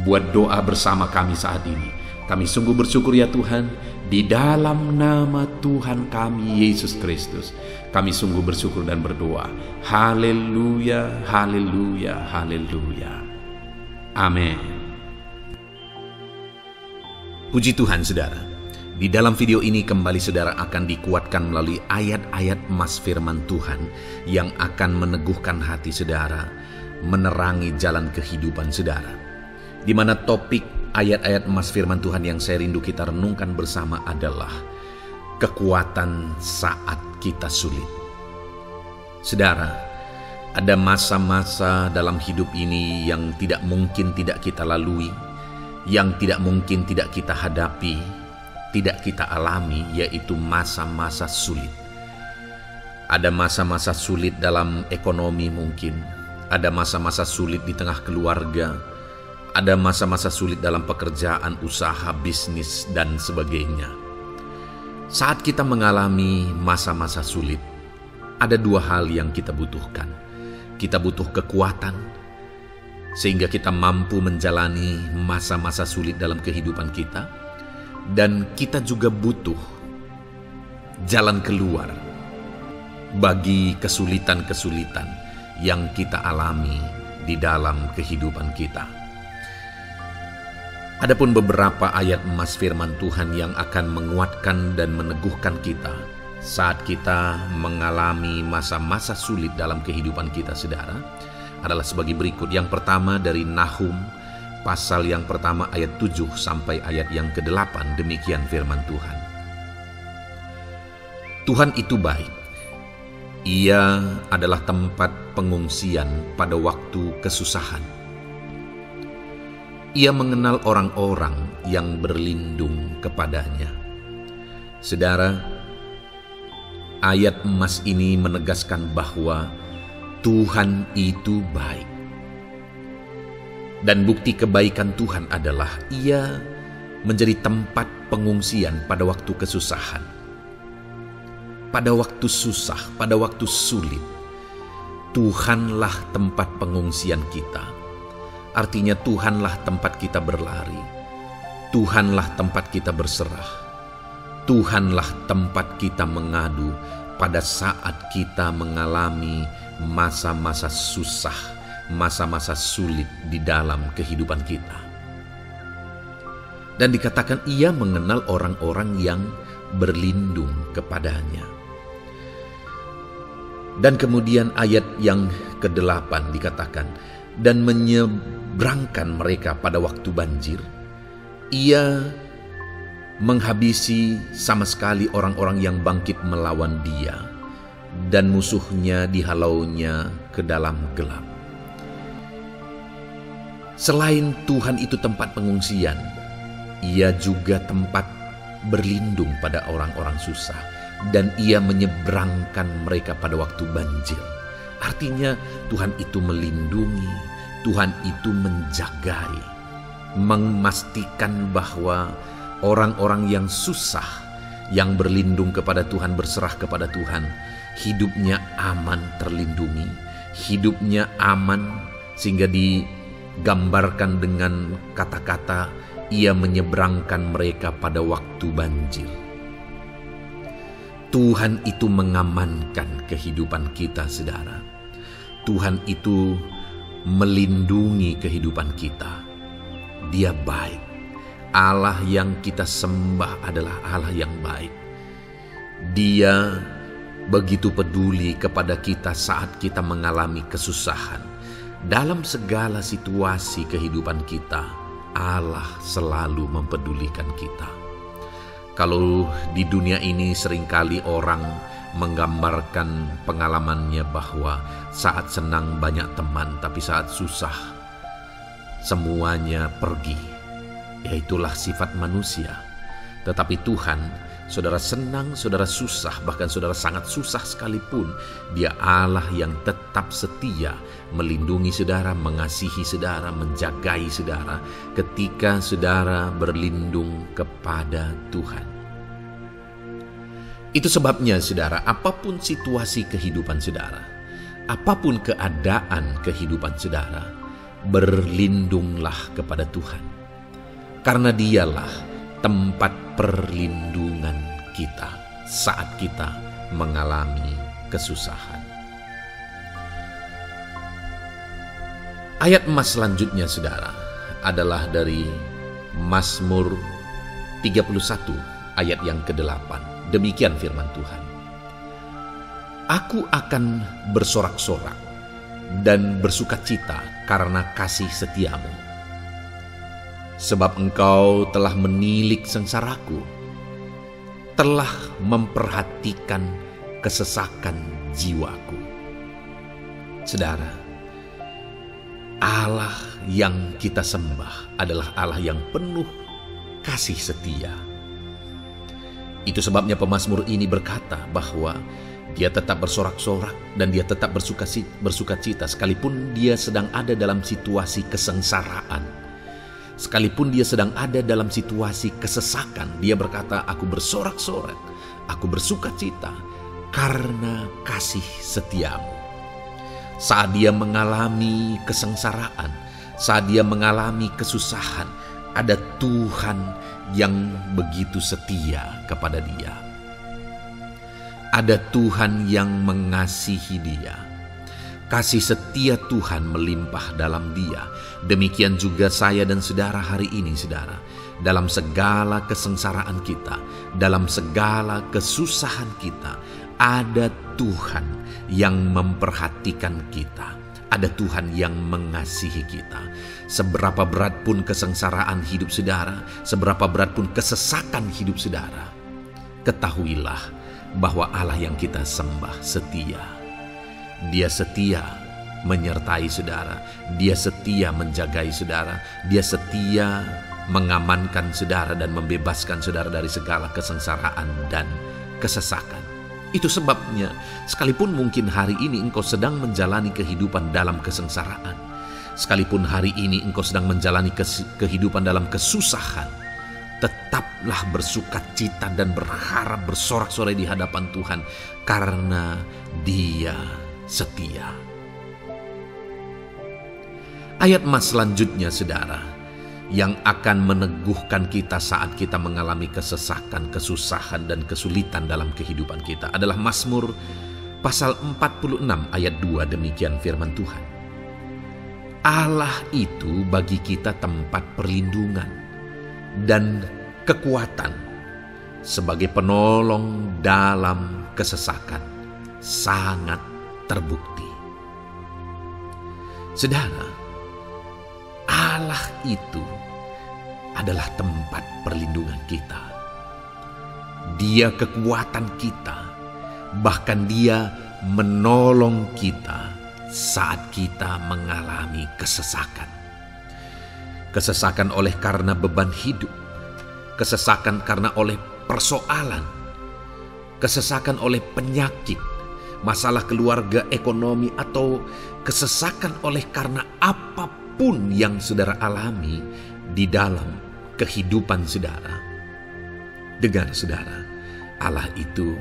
Speaker 1: buat doa bersama kami saat ini. Kami sungguh bersyukur ya Tuhan, di dalam nama Tuhan kami Yesus Kristus, kami sungguh bersyukur dan berdoa. Haleluya, haleluya, haleluya. Amin. Puji Tuhan saudara, di dalam video ini kembali saudara akan dikuatkan melalui ayat-ayat emas firman Tuhan yang akan meneguhkan hati saudara, menerangi jalan kehidupan saudara. Di mana topik ayat-ayat emas firman Tuhan yang saya rindu kita renungkan bersama adalah kekuatan saat kita sulit. Saudara, ada masa-masa dalam hidup ini yang tidak mungkin tidak kita lalui, yang tidak mungkin tidak kita hadapi, tidak kita alami, yaitu masa-masa sulit. Ada masa-masa sulit dalam ekonomi mungkin, ada masa-masa sulit di tengah keluarga, ada masa-masa sulit dalam pekerjaan, usaha, bisnis, dan sebagainya. Saat kita mengalami masa-masa sulit, ada dua hal yang kita butuhkan. Kita butuh kekuatan, sehingga kita mampu menjalani masa-masa sulit dalam kehidupan kita. Dan kita juga butuh jalan keluar bagi kesulitan-kesulitan yang kita alami di dalam kehidupan kita. Adapun beberapa ayat emas firman Tuhan yang akan menguatkan dan meneguhkan kita saat kita mengalami masa-masa sulit dalam kehidupan kita, saudara, adalah sebagai berikut. Yang pertama dari Nahum pasal yang pertama ayat 7 sampai ayat yang ke-8. Demikian firman Tuhan. Tuhan itu baik. Ia adalah tempat pengungsian pada waktu kesusahan. Ia mengenal orang-orang yang berlindung kepadanya. Saudara, ayat emas ini menegaskan bahwa Tuhan itu baik. Dan bukti kebaikan Tuhan adalah Ia menjadi tempat pengungsian pada waktu kesusahan. Pada waktu susah, pada waktu sulit, Tuhanlah tempat pengungsian kita. Artinya Tuhanlah tempat kita berlari. Tuhanlah tempat kita berserah. Tuhanlah tempat kita mengadu pada saat kita mengalami masa-masa susah, masa-masa sulit di dalam kehidupan kita. Dan dikatakan Ia mengenal orang-orang yang berlindung kepadanya. Dan kemudian ayat yang ke-8 dikatakan, dan menyeberangkan mereka pada waktu banjir. Ia menghabisi sama sekali orang-orang yang bangkit melawan Dia, dan musuhnya dihalaunya ke dalam gelap. Selain Tuhan itu tempat pengungsian, Ia juga tempat berlindung pada orang-orang susah, dan Ia menyeberangkan mereka pada waktu banjir. Artinya Tuhan itu melindungi, Tuhan itu menjagai, memastikan bahwa orang-orang yang susah, yang berlindung kepada Tuhan, berserah kepada Tuhan, hidupnya aman, terlindungi, hidupnya aman, sehingga digambarkan dengan kata-kata Ia menyeberangkan mereka pada waktu banjir. Tuhan itu mengamankan kehidupan kita, saudara. Tuhan itu melindungi kehidupan kita. Dia baik. Allah yang kita sembah adalah Allah yang baik. Dia begitu peduli kepada kita saat kita mengalami kesusahan. Dalam segala situasi kehidupan kita, Allah selalu mempedulikan kita. Kalau di dunia ini seringkali orang menggambarkan pengalamannya bahwa saat senang banyak teman, tapi saat susah semuanya pergi. Ya, itulah sifat manusia. Tetapi Tuhan, saudara senang, saudara susah, bahkan saudara sangat susah sekalipun, Dia Allah yang tetap setia melindungi saudara, mengasihi saudara, menjagai saudara ketika saudara berlindung kepada Tuhan. Itu sebabnya saudara, apapun situasi kehidupan saudara, apapun keadaan kehidupan saudara, berlindunglah kepada Tuhan. Karena Dialah tempat perlindungan kita saat kita mengalami kesusahan. Ayat emas selanjutnya saudara adalah dari Mazmur 31 ayat yang ke-8. Demikian firman Tuhan. Aku akan bersorak-sorak dan bersukacita karena kasih setiamu. Sebab Engkau telah menilik sengsaraku, telah memperhatikan kesesakan jiwaku. Saudara, Allah yang kita sembah adalah Allah yang penuh kasih setia. Itu sebabnya pemazmur ini berkata bahwa Dia tetap bersorak-sorak dan dia tetap bersuka cita sekalipun dia sedang ada dalam situasi kesengsaraan. Sekalipun dia sedang ada dalam situasi kesesakan, dia berkata, aku bersorak-sorak, aku bersuka cita karena kasih setiamu. Saat dia mengalami kesengsaraan, saat dia mengalami kesusahan, ada Tuhan yang begitu setia kepada dia. Ada Tuhan yang mengasihi dia. Kasih setia Tuhan melimpah dalam dia. Demikian juga saya dan saudara hari ini, saudara. Dalam segala kesengsaraan kita, dalam segala kesusahan kita, ada Tuhan yang memperhatikan kita. Ada Tuhan yang mengasihi kita. Seberapa berat pun kesengsaraan hidup saudara, seberapa berat pun kesesakan hidup saudara, ketahuilah bahwa Allah yang kita sembah setia. Dia setia menyertai saudara. Dia setia menjagai saudara. Dia setia mengamankan saudara dan membebaskan saudara dari segala kesengsaraan dan kesesakan. Itu sebabnya, sekalipun mungkin hari ini engkau sedang menjalani kehidupan dalam kesengsaraan, sekalipun hari ini engkau sedang menjalani kehidupan dalam kesusahan, tetaplah bersukacita dan berharap bersorak-sorai di hadapan Tuhan karena Dia setia. Ayat mas selanjutnya, saudara, yang akan meneguhkan kita saat kita mengalami kesesakan, kesusahan, dan kesulitan dalam kehidupan kita adalah Mazmur pasal 46 ayat 2. Demikian firman Tuhan. Allah itu bagi kita tempat perlindungan dan kekuatan sebagai penolong dalam kesesakan, sangat terbukti. Saudara, Allah itu adalah tempat perlindungan kita. Dia kekuatan kita, bahkan Dia menolong kita saat kita mengalami kesesakan. Kesesakan oleh karena beban hidup, kesesakan karena oleh persoalan, kesesakan oleh penyakit, masalah keluarga, ekonomi, atau kesesakan oleh karena apapun yang saudara alami di dalam kehidupan saudara. Dengar saudara, Allah itu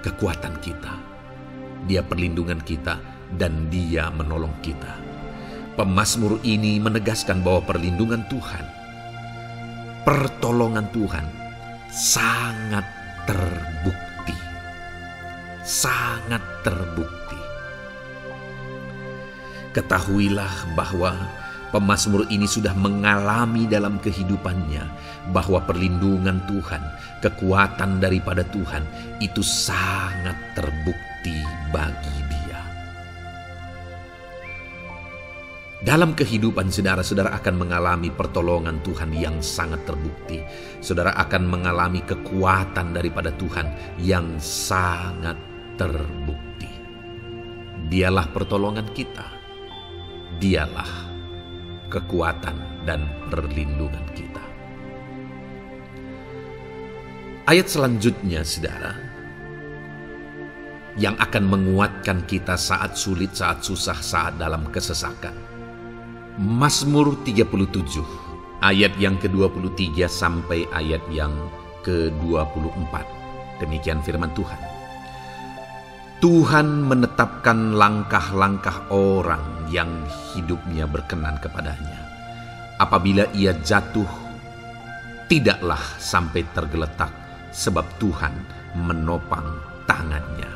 Speaker 1: kekuatan kita. Dia perlindungan kita dan Dia menolong kita. Pemazmur ini menegaskan bahwa perlindungan Tuhan, pertolongan Tuhan sangat terbukti. Sangat terbukti. Ketahuilah bahwa pemazmur ini sudah mengalami dalam kehidupannya bahwa perlindungan Tuhan, kekuatan daripada Tuhan itu sangat terbukti bagi dia. Dalam kehidupan saudara akan mengalami pertolongan Tuhan yang sangat terbukti. Saudara akan mengalami kekuatan daripada Tuhan yang sangat terbukti. Dialah pertolongan kita. Dialah kekuatan dan perlindungan kita. Ayat selanjutnya, saudara, yang akan menguatkan kita saat sulit, saat susah, saat dalam kesesakan. Mazmur 37, ayat yang ke-23 sampai ayat yang ke-24. Demikian firman Tuhan. Tuhan menetapkan langkah-langkah orang yang hidupnya berkenan kepadanya. Apabila ia jatuh, tidaklah sampai tergeletak, sebab Tuhan menopang tangannya.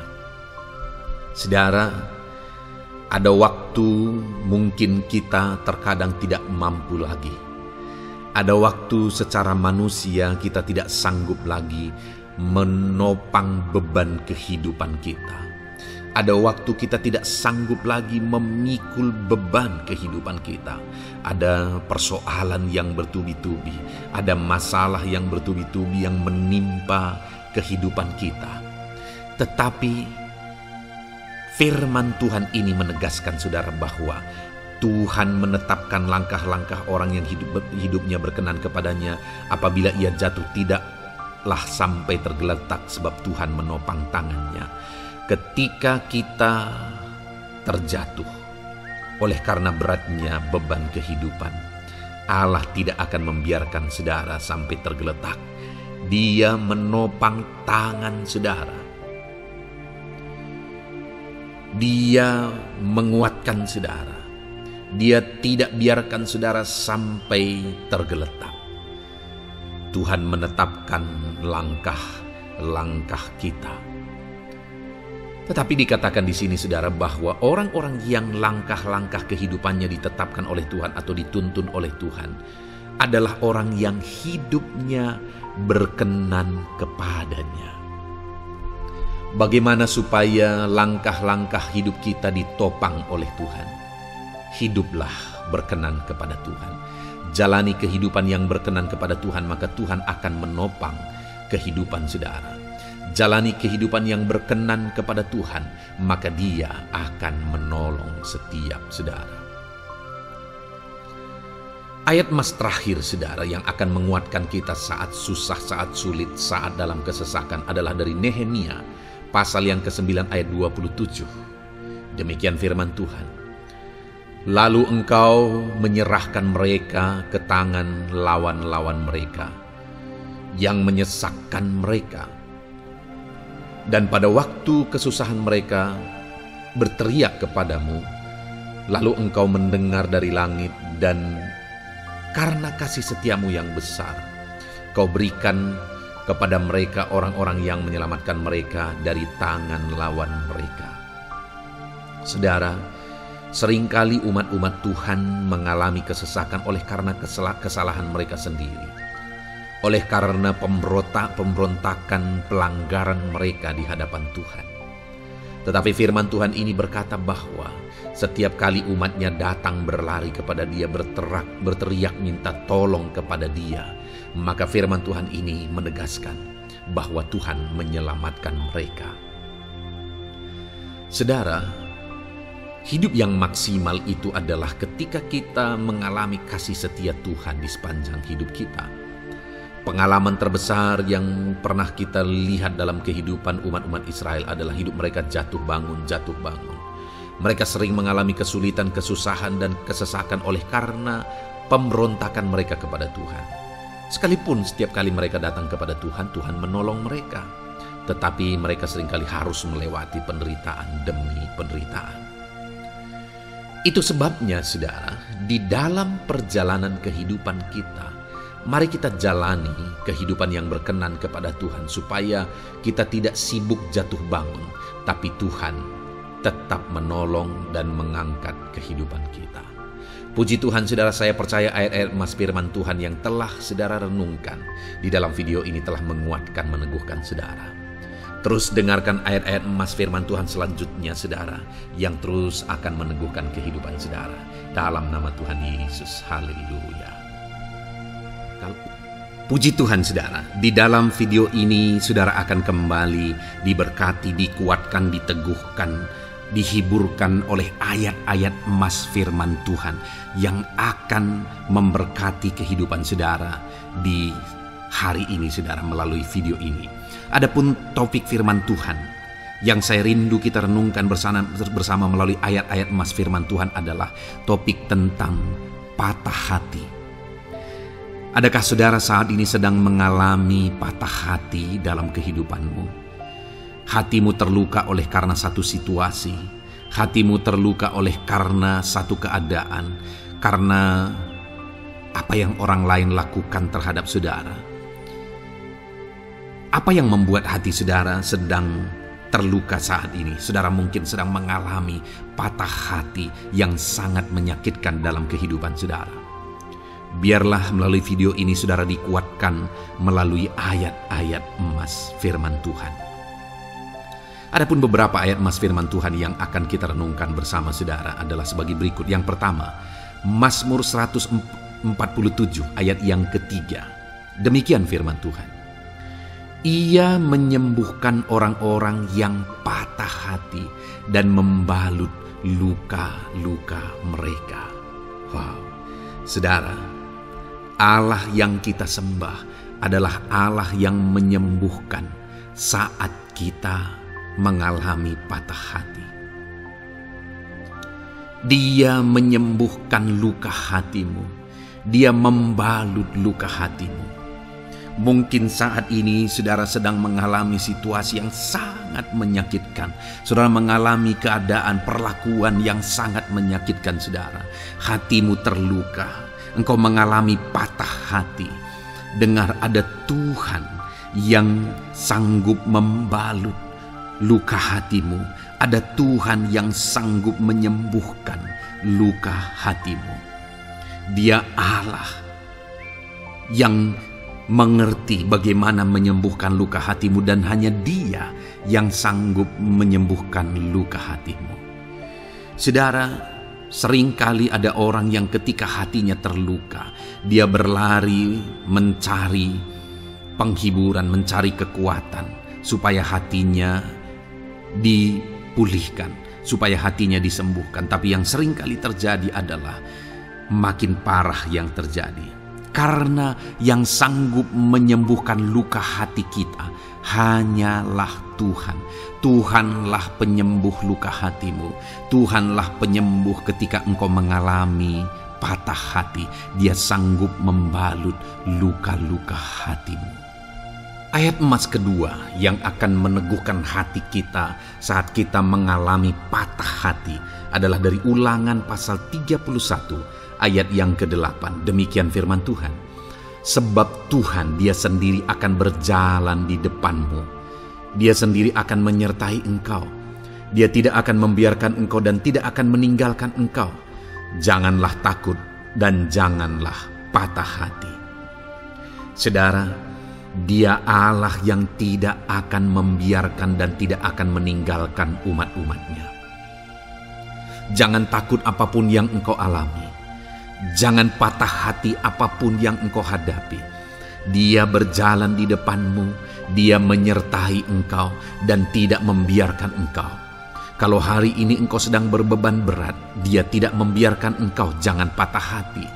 Speaker 1: Saudara, ada waktu mungkin kita terkadang tidak mampu lagi. Ada waktu secara manusia kita tidak sanggup lagi menopang beban kehidupan kita. Ada waktu kita tidak sanggup lagi memikul beban kehidupan kita. Ada persoalan yang bertubi-tubi, ada masalah yang bertubi-tubi yang menimpa kehidupan kita. Tetapi firman Tuhan ini menegaskan saudara bahwa Tuhan menetapkan langkah-langkah orang yang hidupnya berkenan kepadanya. Apabila ia jatuh, tidaklah sampai tergeletak, sebab Tuhan menopang tangannya. ketika kita terjatuh oleh karena beratnya beban kehidupan, Allah tidak akan membiarkan saudara sampai tergeletak. Dia menopang tangan saudara. Dia menguatkan saudara. Dia tidak biarkan saudara sampai tergeletak. Tuhan menetapkan langkah-langkah kita. Tetapi dikatakan di sini saudara bahwa orang-orang yang langkah-langkah kehidupannya ditetapkan oleh Tuhan atau dituntun oleh Tuhan adalah orang yang hidupnya berkenan kepadanya. Bagaimana supaya langkah-langkah hidup kita ditopang oleh Tuhan? Hiduplah berkenan kepada Tuhan. Jalani kehidupan yang berkenan kepada Tuhan, maka Tuhan akan menopang kehidupan saudara. Jalani kehidupan yang berkenan kepada Tuhan, maka Dia akan menolong setiap saudara. Ayat mas terakhir saudara yang akan menguatkan kita saat susah, saat sulit, saat dalam kesesakan adalah dari Nehemia pasal yang ke-9 ayat 27. Demikian firman Tuhan. Lalu engkau menyerahkan mereka ke tangan lawan-lawan mereka yang menyesakkan mereka. Dan pada waktu kesusahan mereka berteriak kepadamu, lalu engkau mendengar dari langit dan karena kasih setiamu yang besar, kau berikan kepada mereka orang-orang yang menyelamatkan mereka dari tangan lawan mereka. Saudara, seringkali umat-umat Tuhan mengalami kesesakan oleh karena kesalahan mereka sendiri. Oleh karena pemberontakan, pelanggaran mereka di hadapan Tuhan. Tetapi firman Tuhan ini berkata bahwa setiap kali umatnya datang berlari kepada Dia, berteriak minta tolong kepada Dia, maka firman Tuhan ini menegaskan bahwa Tuhan menyelamatkan mereka. Saudara, hidup yang maksimal itu adalah ketika kita mengalami kasih setia Tuhan di sepanjang hidup kita. Pengalaman terbesar yang pernah kita lihat dalam kehidupan umat-umat Israel adalah hidup mereka jatuh bangun. Mereka sering mengalami kesulitan, kesusahan, dan kesesakan oleh karena pemberontakan mereka kepada Tuhan. Sekalipun setiap kali mereka datang kepada Tuhan, Tuhan menolong mereka. Tetapi mereka seringkali harus melewati penderitaan demi penderitaan. Itu sebabnya, saudara, di dalam perjalanan kehidupan kita, mari kita jalani kehidupan yang berkenan kepada Tuhan supaya kita tidak sibuk jatuh bangun, tapi Tuhan tetap menolong dan mengangkat kehidupan kita. Puji Tuhan saudara, saya percaya ayat-ayat emas firman Tuhan yang telah saudara renungkan di dalam video ini telah menguatkan, meneguhkan saudara. Terus dengarkan ayat-ayat emas firman Tuhan selanjutnya saudara, yang terus akan meneguhkan kehidupan saudara. Dalam nama Tuhan Yesus, haleluya. Puji Tuhan saudara, di dalam video ini saudara akan kembali diberkati, dikuatkan, diteguhkan, dihiburkan oleh ayat-ayat emas firman Tuhan yang akan memberkati kehidupan saudara di hari ini saudara melalui video ini. Adapun topik firman Tuhan yang saya rindu kita renungkan bersama melalui ayat-ayat emas firman Tuhan adalah topik tentang patah hati. Adakah saudara saat ini sedang mengalami patah hati dalam kehidupanmu? Hatimu terluka oleh karena satu situasi. Hatimu terluka oleh karena satu keadaan. Karena apa yang orang lain lakukan terhadap saudara. Apa yang membuat hati saudara sedang terluka saat ini? Saudara mungkin sedang mengalami patah hati yang sangat menyakitkan dalam kehidupan saudara. Biarlah melalui video ini saudara dikuatkan melalui ayat-ayat emas firman Tuhan. Adapun beberapa ayat emas firman Tuhan yang akan kita renungkan bersama saudara adalah sebagai berikut. Yang pertama, Mazmur 147 ayat yang ketiga. Demikian firman Tuhan. Ia menyembuhkan orang-orang yang patah hati dan membalut luka-luka mereka. Wow, saudara, Allah yang kita sembah adalah Allah yang menyembuhkan saat kita mengalami patah hati. Dia menyembuhkan luka hatimu. Dia membalut luka hatimu. Mungkin saat ini saudara sedang mengalami situasi yang sangat menyakitkan. Saudara mengalami keadaan perlakuan yang sangat menyakitkan saudara. Hatimu terluka. Engkau mengalami patah hati. Dengar, ada Tuhan yang sanggup membalut luka hatimu. Ada Tuhan yang sanggup menyembuhkan luka hatimu. Dia Allah yang mengerti bagaimana menyembuhkan luka hatimu, dan hanya Dia yang sanggup menyembuhkan luka hatimu. Saudara, seringkali ada orang yang ketika hatinya terluka, dia berlari mencari penghiburan, mencari kekuatan supaya hatinya dipulihkan, supaya hatinya disembuhkan. Tapi yang seringkali terjadi adalah makin parah yang terjadi. Karena yang sanggup menyembuhkan luka hati kita hanyalah Tuhan. Tuhanlah penyembuh luka hatimu. Tuhanlah penyembuh ketika engkau mengalami patah hati. Dia sanggup membalut luka-luka hatimu. Ayat emas kedua yang akan meneguhkan hati kita saat kita mengalami patah hati adalah dari Ulangan pasal 31 ayat yang ke-8. Demikian firman Tuhan. Sebab Tuhan Dia sendiri akan berjalan di depanmu. Dia sendiri akan menyertai engkau. Dia tidak akan membiarkan engkau dan tidak akan meninggalkan engkau. Janganlah takut dan janganlah patah hati. Saudara, Dia Allah yang tidak akan membiarkan dan tidak akan meninggalkan umat-umatnya. Jangan takut apapun yang engkau alami. Jangan patah hati apapun yang engkau hadapi. Dia berjalan di depanmu. Dia menyertai engkau dan tidak membiarkan engkau. Kalau hari ini engkau sedang berbeban berat, Dia tidak membiarkan engkau. Jangan patah hati.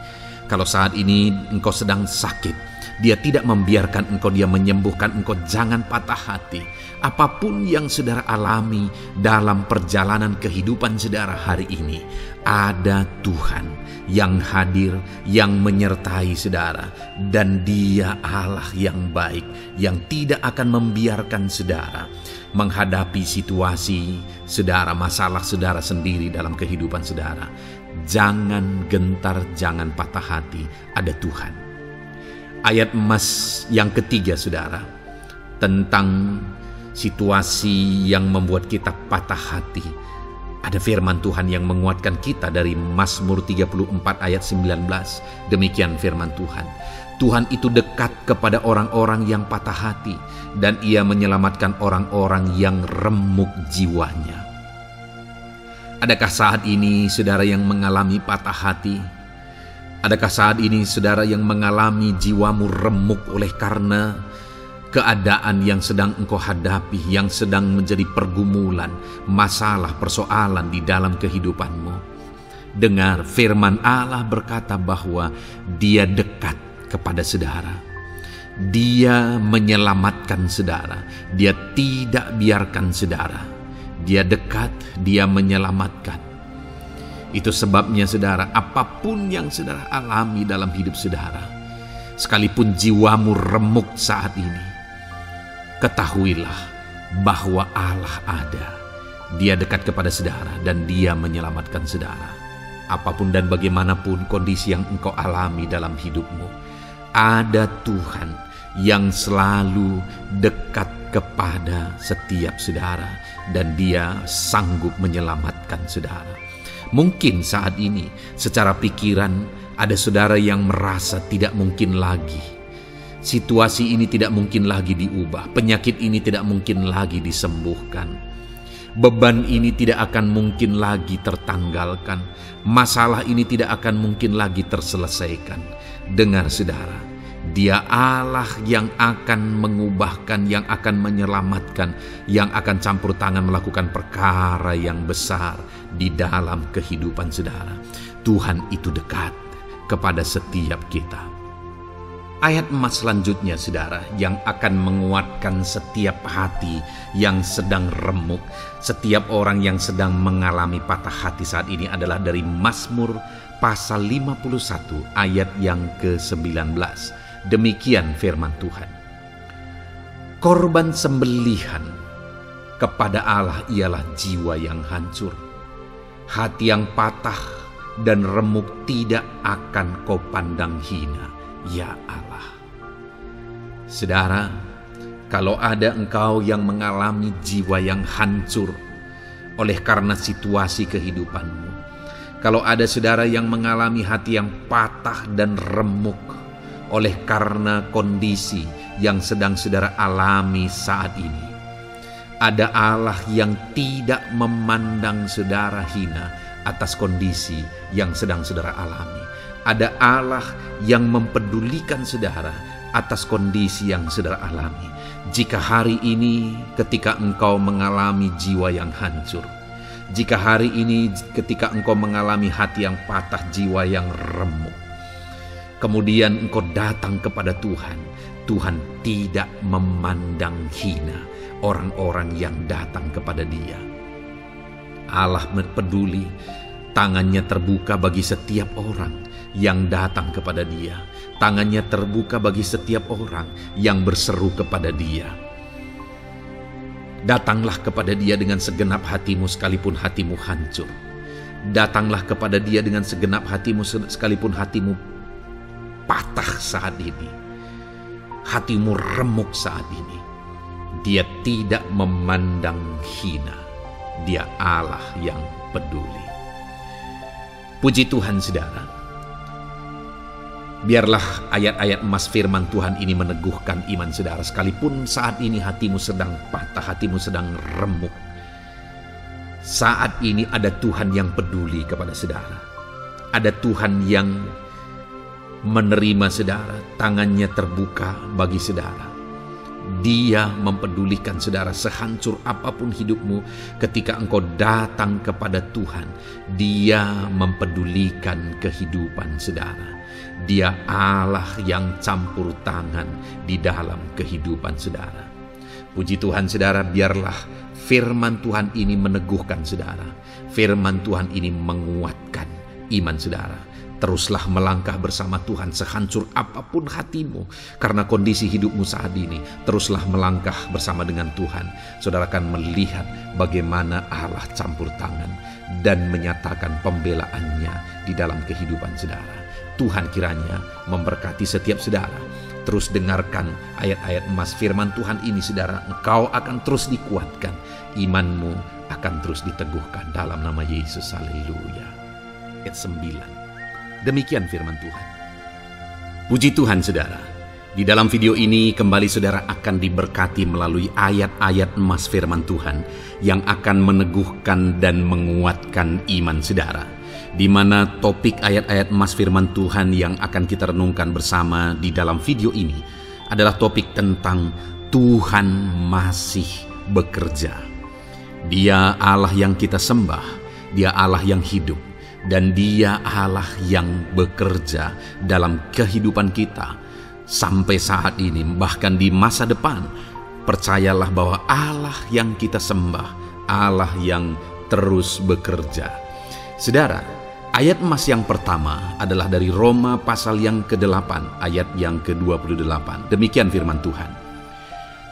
Speaker 1: Kalau saat ini engkau sedang sakit, Dia tidak membiarkan engkau, Dia menyembuhkan engkau. Jangan patah hati. Apapun yang saudara alami dalam perjalanan kehidupan saudara hari ini, ada Tuhan yang hadir, yang menyertai saudara. Dan Dia Allah yang baik, yang tidak akan membiarkan saudara menghadapi situasi saudara, masalah saudara sendiri dalam kehidupan saudara. Jangan gentar, jangan patah hati, ada Tuhan. Ayat emas yang ketiga saudara, tentang situasi yang membuat kita patah hati. Ada firman Tuhan yang menguatkan kita dari Mazmur 34 ayat 19. Demikian firman Tuhan. Tuhan itu dekat kepada orang-orang yang patah hati, dan Ia menyelamatkan orang-orang yang remuk jiwanya. Adakah saat ini saudara yang mengalami patah hati? Adakah saat ini saudara yang mengalami jiwamu remuk oleh karena keadaan yang sedang engkau hadapi, yang sedang menjadi pergumulan, masalah, persoalan di dalam kehidupanmu? Dengar, firman Allah berkata bahwa Dia dekat kepada saudara. Dia menyelamatkan saudara. Dia tidak biarkan saudara. Dia dekat, Dia menyelamatkan. Itu sebabnya saudara, apapun yang saudara alami dalam hidup saudara, sekalipun jiwamu remuk saat ini, ketahuilah bahwa Allah ada. Dia dekat kepada saudara dan Dia menyelamatkan saudara. Apapun dan bagaimanapun kondisi yang engkau alami dalam hidupmu, ada Tuhan yang selalu dekat kepada setiap saudara, dan Dia sanggup menyelamatkan saudara. Mungkin saat ini secara pikiran ada saudara yang merasa tidak mungkin lagi. Situasi ini tidak mungkin lagi diubah. Penyakit ini tidak mungkin lagi disembuhkan. Beban ini tidak akan mungkin lagi tertanggalkan. Masalah ini tidak akan mungkin lagi terselesaikan. Dengar saudara, Dia Allah yang akan mengubahkan, yang akan menyelamatkan, yang akan campur tangan melakukan perkara yang besar di dalam kehidupan saudara. Tuhan itu dekat kepada setiap kita. Ayat emas selanjutnya, saudara, yang akan menguatkan setiap hati yang sedang remuk, setiap orang yang sedang mengalami patah hati saat ini adalah dari Mazmur pasal 51 ayat yang ke-19. Demikian firman Tuhan. Korban sembelihan kepada Allah ialah jiwa yang hancur. Hati yang patah dan remuk tidak akan kau pandang hina, ya Allah. Saudara, kalau ada engkau yang mengalami jiwa yang hancur oleh karena situasi kehidupanmu, kalau ada saudara yang mengalami hati yang patah dan remuk oleh karena kondisi yang sedang saudara alami saat ini, ada Allah yang tidak memandang saudara hina atas kondisi yang sedang saudara alami. Ada Allah yang mempedulikan saudara atas kondisi yang saudara alami. Jika hari ini ketika engkau mengalami jiwa yang hancur, jika hari ini ketika engkau mengalami hati yang patah, jiwa yang remuk, kemudian engkau datang kepada Tuhan, Tuhan tidak memandang hina orang-orang yang datang kepada Dia. Allah peduli, tangannya terbuka bagi setiap orang yang datang kepada Dia. Tangannya terbuka bagi setiap orang yang berseru kepada Dia. Datanglah kepada Dia dengan segenap hatimu sekalipun hatimu hancur. Datanglah kepada Dia dengan segenap hatimu sekalipun hatimu patah saat ini. Hatimu remuk saat ini. Dia tidak memandang hina. Dia Allah yang peduli. Puji Tuhan, saudara. Biarlah ayat-ayat emas firman Tuhan ini meneguhkan iman saudara, sekalipun saat ini hatimu sedang patah, hatimu sedang remuk. Saat ini ada Tuhan yang peduli kepada saudara. Ada Tuhan yang menerima saudara, tangannya terbuka bagi saudara. Dia mempedulikan saudara sehancur apapun hidupmu. Ketika engkau datang kepada Tuhan, Dia mempedulikan kehidupan saudara. Dia Allah yang campur tangan di dalam kehidupan saudara. Puji Tuhan, saudara, biarlah firman Tuhan ini meneguhkan saudara. Firman Tuhan ini menguatkan iman saudara. Teruslah melangkah bersama Tuhan sehancur apapun hatimu karena kondisi hidupmu saat ini. Teruslah melangkah bersama dengan Tuhan. Saudara akan melihat bagaimana Allah campur tangan dan menyatakan pembelaannya di dalam kehidupan saudara. Tuhan kiranya memberkati setiap saudara. Terus dengarkan ayat-ayat emas firman Tuhan ini, saudara. Engkau akan terus dikuatkan. Imanmu akan terus diteguhkan dalam nama Yesus. Haleluya. Ayat 9. Demikian firman Tuhan. Puji Tuhan, saudara. Di dalam video ini kembali saudara akan diberkati melalui ayat-ayat emas firman Tuhan yang akan meneguhkan dan menguatkan iman saudara. Di mana topik ayat-ayat emas firman Tuhan yang akan kita renungkan bersama di dalam video ini adalah topik tentang Tuhan masih bekerja. Dia Allah yang kita sembah, Dia Allah yang hidup, dan Dia Allah yang bekerja dalam kehidupan kita sampai saat ini, bahkan di masa depan. Percayalah bahwa Allah yang kita sembah, Allah yang terus bekerja. Saudara, ayat emas yang pertama adalah dari Roma pasal yang ke-8 ayat yang ke-28. Demikian firman Tuhan.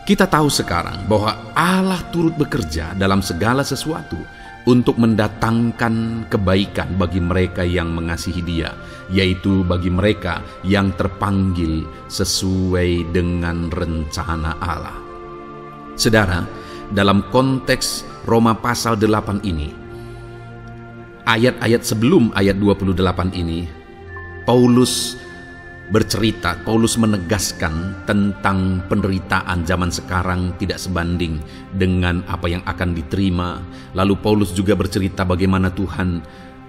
Speaker 1: Kita tahu sekarang bahwa Allah turut bekerja dalam segala sesuatu untuk mendatangkan kebaikan bagi mereka yang mengasihi Dia, yaitu bagi mereka yang terpanggil sesuai dengan rencana Allah. Saudara, dalam konteks Roma pasal 8 ini, ayat-ayat sebelum ayat 28 ini, Paulus menegaskan tentang penderitaan zaman sekarang tidak sebanding dengan apa yang akan diterima. Lalu Paulus juga bercerita bagaimana Tuhan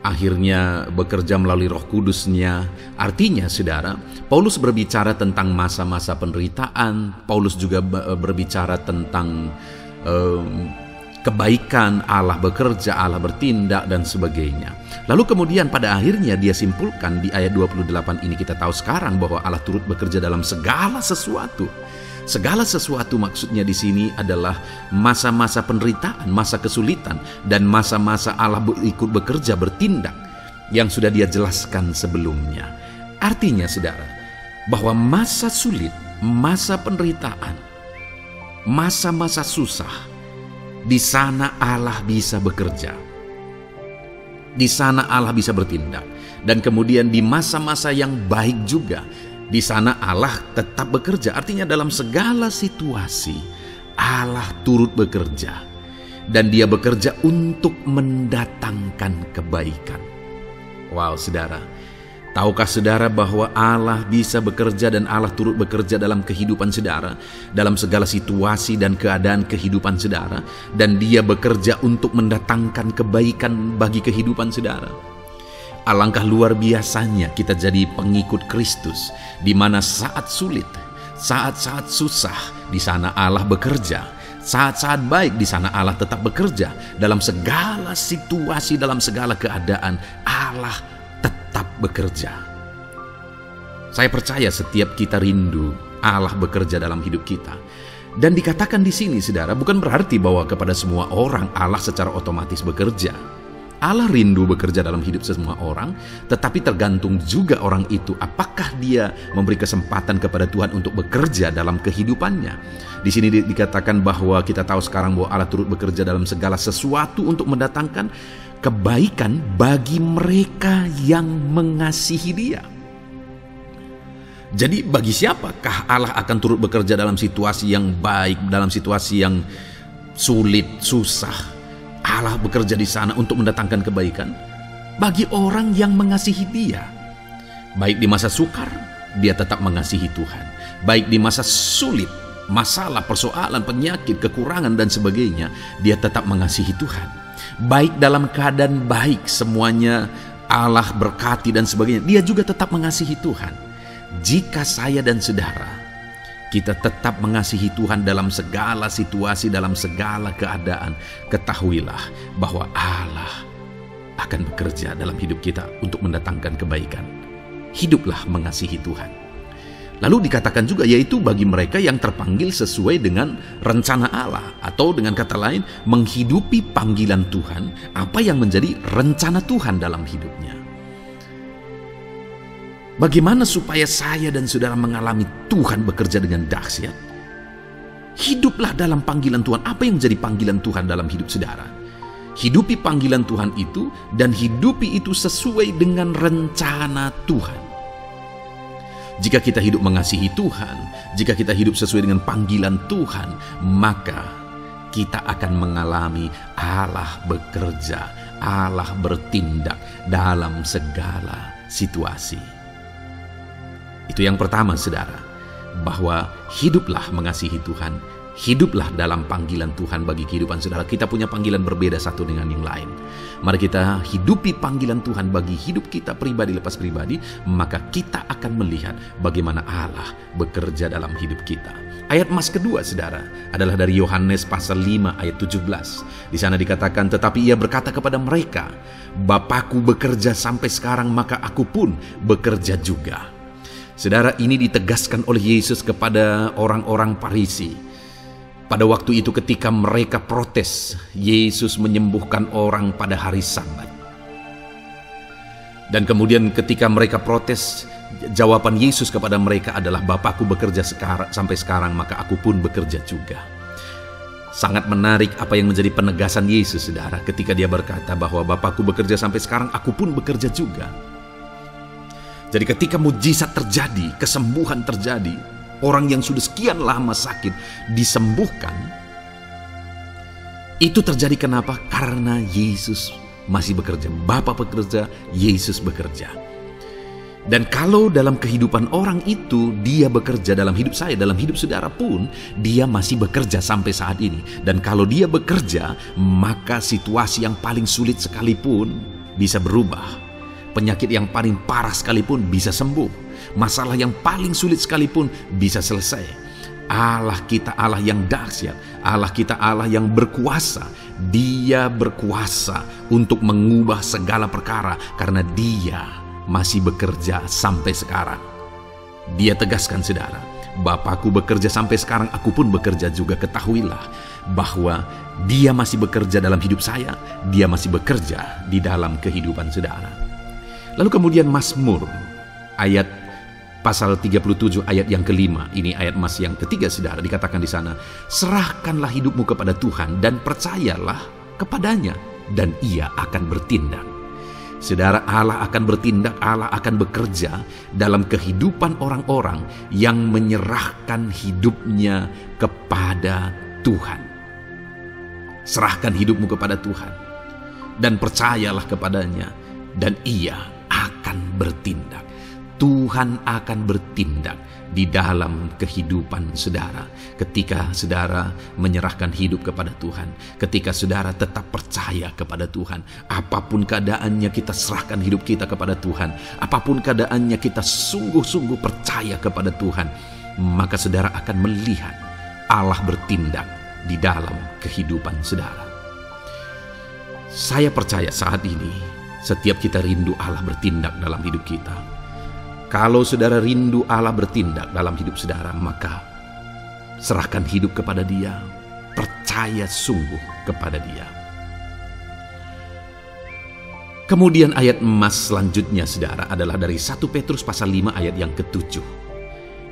Speaker 1: akhirnya bekerja melalui Roh Kudus-Nya. Artinya, saudara, Paulus berbicara tentang masa-masa penderitaan. Paulus juga berbicara tentang kebaikan, Allah bekerja, Allah bertindak, dan sebagainya. Lalu kemudian pada akhirnya dia simpulkan di ayat 28 ini, kita tahu sekarang bahwa Allah turut bekerja dalam segala sesuatu. Segala sesuatu maksudnya di sini adalah masa-masa penderitaan, masa kesulitan, dan masa-masa Allah ikut bekerja, bertindak, yang sudah dia jelaskan sebelumnya. Artinya saudara, bahwa masa sulit, masa penderitaan, masa-masa susah, di sana Allah bisa bekerja. Di sana Allah bisa bertindak. Dan kemudian di masa-masa yang baik juga, di sana Allah tetap bekerja. Artinya dalam segala situasi Allah turut bekerja. Dan dia bekerja untuk mendatangkan kebaikan. Wow, saudara. Tahukah saudara bahwa Allah bisa bekerja dan Allah turut bekerja dalam kehidupan saudara, dalam segala situasi dan keadaan kehidupan saudara, dan dia bekerja untuk mendatangkan kebaikan bagi kehidupan saudara. Alangkah luar biasanya kita jadi pengikut Kristus, di mana saat sulit, saat-saat susah, di sana Allah bekerja. Saat-saat baik, di sana Allah tetap bekerja. Dalam segala situasi, dalam segala keadaan, Allah tetap bekerja. Saya percaya setiap kita rindu Allah bekerja dalam hidup kita. Dan dikatakan di sini, saudara, bukan berarti bahwa kepada semua orang Allah secara otomatis bekerja. Allah rindu bekerja dalam hidup semua orang, tetapi tergantung juga orang itu apakah dia memberi kesempatan kepada Tuhan untuk bekerja dalam kehidupannya. Di sini dikatakan bahwa kita tahu sekarang bahwa Allah turut bekerja dalam segala sesuatu untuk mendatangkan kebaikan bagi mereka yang mengasihi Dia. Jadi bagi siapakah Allah akan turut bekerja dalam situasi yang baik, dalam situasi yang sulit, susah? Allah bekerja di sana untuk mendatangkan kebaikan bagi orang yang mengasihi Dia. Baik di masa sukar, dia tetap mengasihi Tuhan. Baik di masa sulit, masalah, persoalan, penyakit, kekurangan, dan sebagainya, dia tetap mengasihi Tuhan. Baik dalam keadaan baik, semuanya Allah berkati dan sebagainya, dia juga tetap mengasihi Tuhan. Jika saya dan saudara kita tetap mengasihi Tuhan dalam segala situasi, dalam segala keadaan, ketahuilah bahwa Allah akan bekerja dalam hidup kita untuk mendatangkan kebaikan. Hiduplah mengasihi Tuhan. Lalu dikatakan juga, yaitu bagi mereka yang terpanggil sesuai dengan rencana Allah, atau dengan kata lain, menghidupi panggilan Tuhan, apa yang menjadi rencana Tuhan dalam hidupnya. Bagaimana supaya saya dan saudara mengalami Tuhan bekerja dengan dahsyat? Hiduplah dalam panggilan Tuhan. Apa yang menjadi panggilan Tuhan dalam hidup saudara? Hidupi panggilan Tuhan itu, dan hidupi itu sesuai dengan rencana Tuhan. Jika kita hidup mengasihi Tuhan, jika kita hidup sesuai dengan panggilan Tuhan, maka kita akan mengalami Allah bekerja, Allah bertindak dalam segala situasi. Itu yang pertama, saudara, bahwa hiduplah mengasihi Tuhan, hiduplah dalam panggilan Tuhan bagi kehidupan saudara. Kita punya panggilan berbeda satu dengan yang lain. Mari kita hidupi panggilan Tuhan bagi hidup kita pribadi lepas pribadi, maka kita akan melihat bagaimana Allah bekerja dalam hidup kita. Ayat emas kedua, saudara, adalah dari Yohanes pasal 5 ayat 17. Di sana dikatakan, tetapi ia berkata kepada mereka, Bapakku bekerja sampai sekarang, maka aku pun bekerja juga. Saudara, ini ditegaskan oleh Yesus kepada orang-orang Farisi. Pada waktu itu ketika mereka protes, Yesus menyembuhkan orang pada hari Sabat. Dan kemudian ketika mereka protes, jawaban Yesus kepada mereka adalah, Bapakku bekerja sampai sekarang, maka aku pun bekerja juga. Sangat menarik apa yang menjadi penegasan Yesus, saudara, ketika dia berkata bahwa Bapakku bekerja sampai sekarang, aku pun bekerja juga. Jadi ketika mujizat terjadi, kesembuhan terjadi, orang yang sudah sekian lama sakit disembuhkan, itu terjadi kenapa? Karena Yesus masih bekerja. Bapa bekerja, Yesus bekerja. Dan kalau dalam kehidupan orang itu, dia bekerja dalam hidup saya, dalam hidup saudara pun, dia masih bekerja sampai saat ini. Dan kalau dia bekerja, maka situasi yang paling sulit sekalipun bisa berubah. Penyakit yang paling parah sekalipun bisa sembuh. Masalah yang paling sulit sekalipun bisa selesai. Allah kita Allah yang dahsyat, Allah kita Allah yang berkuasa. Dia berkuasa untuk mengubah segala perkara karena Dia masih bekerja sampai sekarang. Dia tegaskan, saudara, Bapakku bekerja sampai sekarang, aku pun bekerja juga. Ketahuilah bahwa Dia masih bekerja dalam hidup saya, Dia masih bekerja di dalam kehidupan saudara. Lalu kemudian Mazmur ayat pasal 37 ayat yang kelima, ini ayat Mas yang ketiga saudara, dikatakan di sana, serahkanlah hidupmu kepada Tuhan dan percayalah kepadanya dan Ia akan bertindak. Saudara, Allah akan bertindak, Allah akan bekerja dalam kehidupan orang-orang yang menyerahkan hidupnya kepada Tuhan. Serahkan hidupmu kepada Tuhan dan percayalah kepadanya dan Ia akan bertindak. Tuhan akan bertindak di dalam kehidupan saudara ketika saudara menyerahkan hidup kepada Tuhan, ketika saudara tetap percaya kepada Tuhan. Apapun keadaannya, kita serahkan hidup kita kepada Tuhan. Apapun keadaannya, kita sungguh-sungguh percaya kepada Tuhan, maka saudara akan melihat Allah bertindak di dalam kehidupan saudara. Saya percaya saat ini setiap kita rindu Allah bertindak dalam hidup kita. Kalau saudara rindu Allah bertindak dalam hidup saudara, maka serahkan hidup kepada Dia, percaya sungguh kepada Dia. Kemudian ayat emas selanjutnya saudara adalah dari 1 Petrus pasal 5 ayat yang ke-7.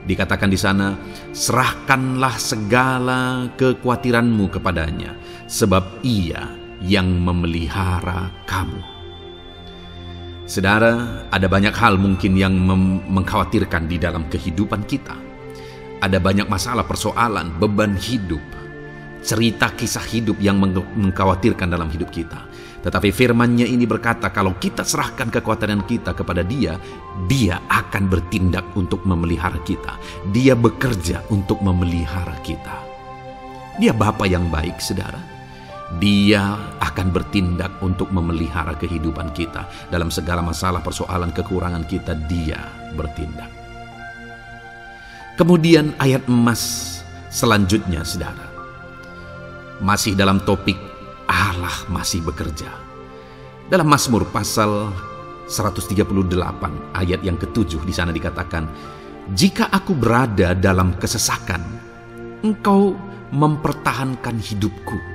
Speaker 1: Dikatakan di sana, serahkanlah segala kekhawatiranmu kepadanya, sebab Ia yang memelihara kamu. Saudara, ada banyak hal mungkin yang mengkhawatirkan di dalam kehidupan kita. Ada banyak masalah, persoalan, beban hidup, cerita kisah hidup yang mengkhawatirkan dalam hidup kita. Tetapi firman-Nya ini berkata, kalau kita serahkan kekhawatiran kita kepada Dia, Dia akan bertindak untuk memelihara kita. Dia bekerja untuk memelihara kita. Dia Bapa yang baik, saudara. Dia akan bertindak untuk memelihara kehidupan kita. Dalam segala masalah, persoalan, kekurangan kita, Dia bertindak. Kemudian ayat emas selanjutnya, saudara, masih dalam topik Allah masih bekerja. Dalam Mazmur pasal 138 ayat yang ke-7 di sana dikatakan, jika aku berada dalam kesesakan, Engkau mempertahankan hidupku.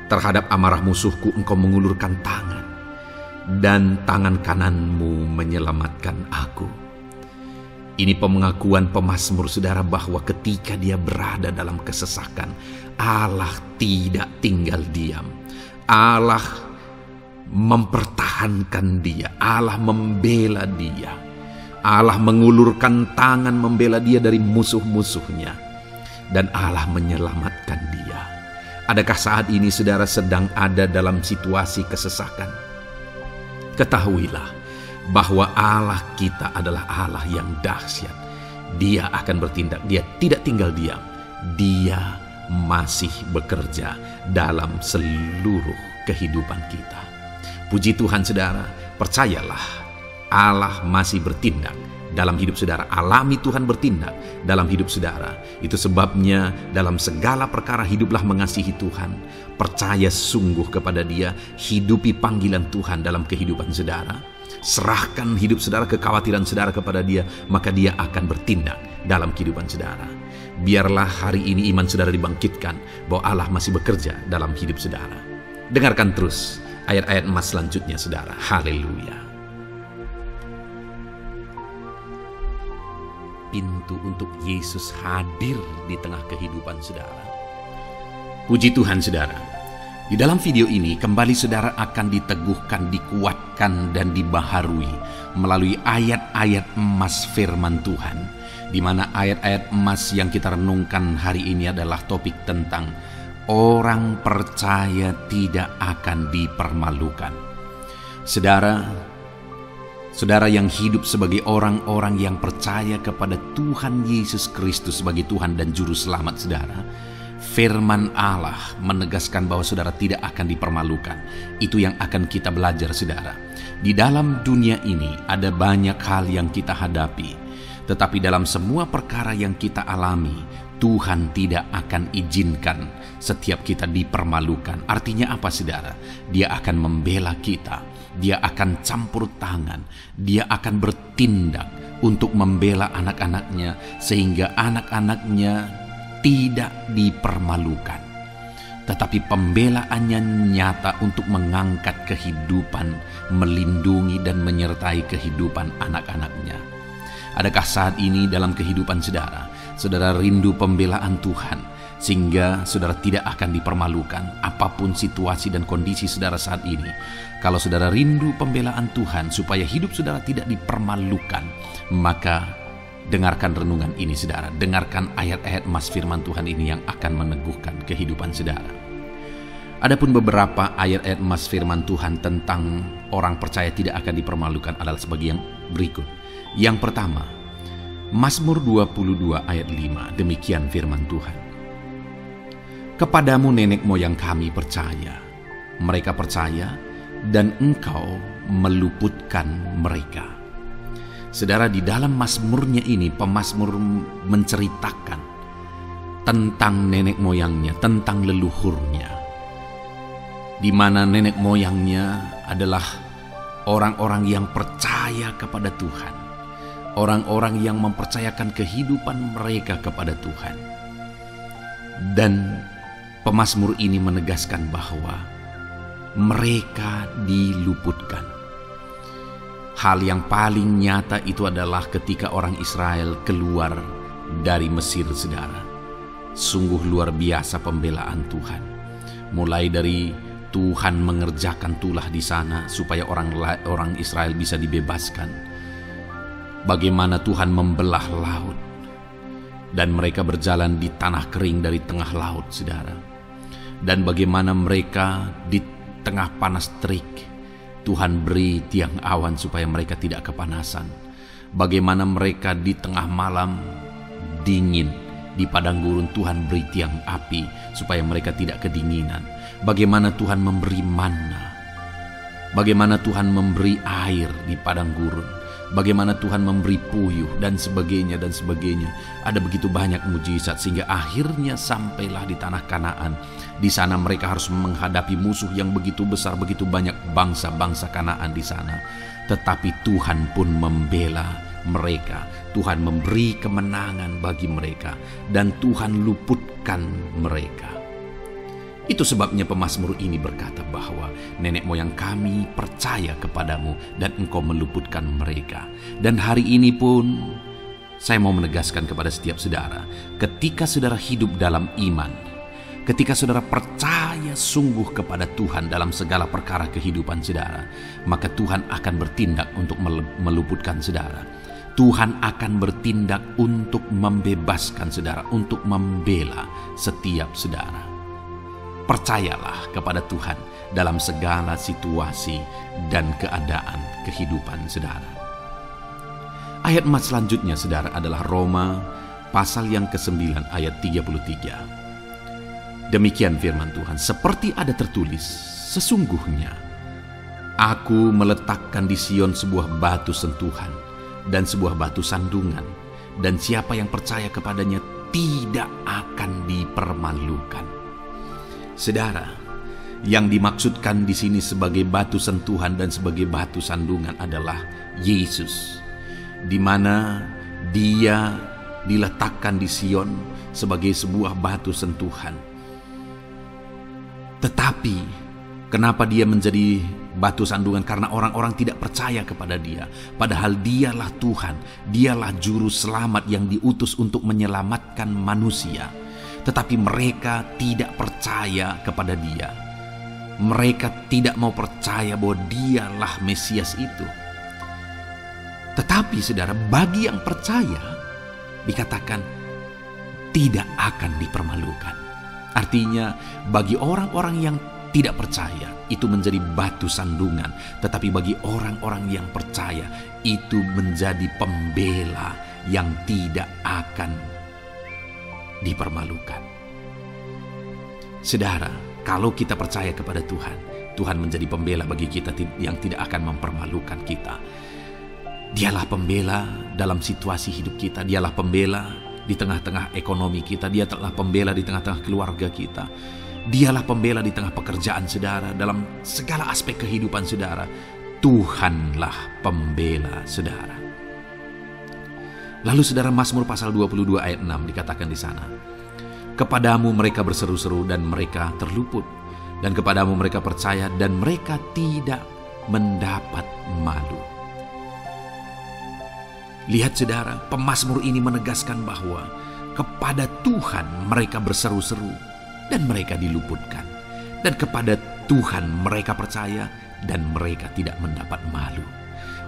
Speaker 1: Terhadap amarah musuhku Engkau mengulurkan tangan, dan tangan kananmu menyelamatkan aku. Ini pengakuan pemazmur saudara bahwa ketika dia berada dalam kesesakan, Allah tidak tinggal diam. Allah mempertahankan dia, Allah membela dia. Allah mengulurkan tangan membela dia dari musuh-musuhnya, dan Allah menyelamatkan dia. Adakah saat ini saudara sedang ada dalam situasi kesesakan? Ketahuilah bahwa Allah kita adalah Allah yang dahsyat. Dia akan bertindak, Dia tidak tinggal diam. Dia masih bekerja dalam seluruh kehidupan kita. Puji Tuhan saudara, percayalah Allah masih bertindak dalam hidup saudara. Alami Tuhan bertindak dalam hidup saudara. Itu sebabnya dalam segala perkara hiduplah mengasihi Tuhan. Percaya sungguh kepada Dia. Hidupi panggilan Tuhan dalam kehidupan saudara. Serahkan hidup saudara, kekhawatiran saudara kepada Dia, maka Dia akan bertindak dalam kehidupan saudara. Biarlah hari ini iman saudara dibangkitkan bahwa Allah masih bekerja dalam hidup saudara. Dengarkan terus ayat-ayat emas selanjutnya saudara. Haleluya. Pintu untuk Yesus hadir di tengah kehidupan saudara. Puji Tuhan saudara. Di dalam video ini kembali saudara akan diteguhkan, dikuatkan dan dibaharui melalui ayat-ayat emas firman Tuhan, di mana ayat-ayat emas yang kita renungkan hari ini adalah topik tentang orang percaya tidak akan dipermalukan. Saudara yang hidup sebagai orang-orang yang percaya kepada Tuhan Yesus Kristus sebagai Tuhan dan Juru Selamat saudara, firman Allah menegaskan bahwa saudara tidak akan dipermalukan. Itu yang akan kita belajar saudara. Di dalam dunia ini ada banyak hal yang kita hadapi, tetapi dalam semua perkara yang kita alami, Tuhan tidak akan izinkan setiap kita dipermalukan. Artinya apa, saudara? Dia akan membela kita. Dia akan campur tangan. Dia akan bertindak untuk membela anak-anaknya sehingga anak-anaknya tidak dipermalukan. Tetapi pembelaannya nyata untuk mengangkat kehidupan, melindungi dan menyertai kehidupan anak-anaknya. Adakah saat ini dalam kehidupan saudara, saudara rindu pembelaan Tuhan sehingga saudara tidak akan dipermalukan apapun situasi dan kondisi saudara saat ini? Kalau saudara rindu pembelaan Tuhan supaya hidup saudara tidak dipermalukan, maka dengarkan renungan ini, saudara. Dengarkan ayat-ayat emas firman Tuhan ini yang akan meneguhkan kehidupan saudara. Adapun beberapa ayat-ayat emas firman Tuhan tentang orang percaya tidak akan dipermalukan adalah sebagai yang berikut. Yang pertama, Mazmur 22 ayat 5, demikian firman Tuhan. Kepadamu nenek moyang kami percaya, mereka percaya dan engkau meluputkan mereka. Saudara, di dalam mazmurnya ini, pemazmur menceritakan tentang nenek moyangnya, tentang leluhurnya, di mana nenek moyangnya adalah orang-orang yang percaya kepada Tuhan, orang-orang yang mempercayakan kehidupan mereka kepada Tuhan. Dan pemazmur ini menegaskan bahwa mereka diluputkan. Hal yang paling nyata itu adalah ketika orang Israel keluar dari Mesir, saudara. Sungguh luar biasa pembelaan Tuhan. Mulai dari Tuhan mengerjakan tulah di sana supaya orang Israel bisa dibebaskan. Bagaimana Tuhan membelah laut dan mereka berjalan di tanah kering dari tengah laut, saudara. Dan bagaimana mereka di tengah panas terik, Tuhan beri tiang awan supaya mereka tidak kepanasan. Bagaimana mereka di tengah malam dingin, di padang gurun Tuhan beri tiang api supaya mereka tidak kedinginan. Bagaimana Tuhan memberi manna, bagaimana Tuhan memberi air di padang gurun, bagaimana Tuhan memberi puyuh dan sebagainya dan sebagainya. Ada begitu banyak mujizat sehingga akhirnya sampailah di tanah Kanaan. Di sana mereka harus menghadapi musuh yang begitu besar, begitu banyak bangsa-bangsa Kanaan di sana. Tetapi Tuhan pun membela mereka. Tuhan memberi kemenangan bagi mereka dan Tuhan luputkan mereka. Itu sebabnya pemazmur ini berkata bahwa nenek moyang kami percaya kepadamu dan engkau meluputkan mereka. Dan hari ini pun saya mau menegaskan kepada setiap saudara, ketika saudara hidup dalam iman, ketika saudara percaya sungguh kepada Tuhan dalam segala perkara kehidupan saudara, maka Tuhan akan bertindak untuk meluputkan saudara. Tuhan akan bertindak untuk membebaskan saudara, untuk membela setiap saudara. Percayalah kepada Tuhan dalam segala situasi dan keadaan kehidupan saudara. Ayat emas selanjutnya, saudara, adalah Roma pasal yang ke-9 ayat 33. Demikian firman Tuhan, seperti ada tertulis, sesungguhnya aku meletakkan di Sion sebuah batu sentuhan dan sebuah batu sandungan, dan siapa yang percaya kepadanya tidak akan dipermalukan. Saudara, yang dimaksudkan di sini sebagai batu sentuhan dan sebagai batu sandungan adalah Yesus, di mana Dia diletakkan di Sion sebagai sebuah batu sentuhan. Tetapi kenapa Dia menjadi batu sandungan? Karena orang-orang tidak percaya kepada Dia. Padahal Dialah Tuhan, Dialah juru selamat yang diutus untuk menyelamatkan manusia. Tetapi mereka tidak percaya kepada Dia. Mereka tidak mau percaya bahwa Dialah Mesias itu. Tetapi saudara, bagi yang percaya dikatakan tidak akan dipermalukan. Artinya bagi orang-orang yang tidak percaya itu menjadi batu sandungan, tetapi bagi orang-orang yang percaya itu menjadi pembela yang tidak akan dipermalukan. Saudara, kalau kita percaya kepada Tuhan, Tuhan menjadi pembela bagi kita yang tidak akan mempermalukan kita. Dialah pembela dalam situasi hidup kita. Dialah pembela di tengah-tengah ekonomi kita. Dia telah pembela di tengah-tengah keluarga kita. Dialah pembela di tengah pekerjaan saudara, dalam segala aspek kehidupan saudara. Tuhanlah pembela saudara. Lalu saudara, Mazmur pasal 22 ayat 6 dikatakan di sana, kepadamu mereka berseru-seru dan mereka terluput, dan kepadamu mereka percaya dan mereka tidak mendapat malu. Lihat saudara, pemazmur ini menegaskan bahwa kepada Tuhan mereka berseru-seru dan mereka diluputkan, dan kepada Tuhan mereka percaya dan mereka tidak mendapat malu.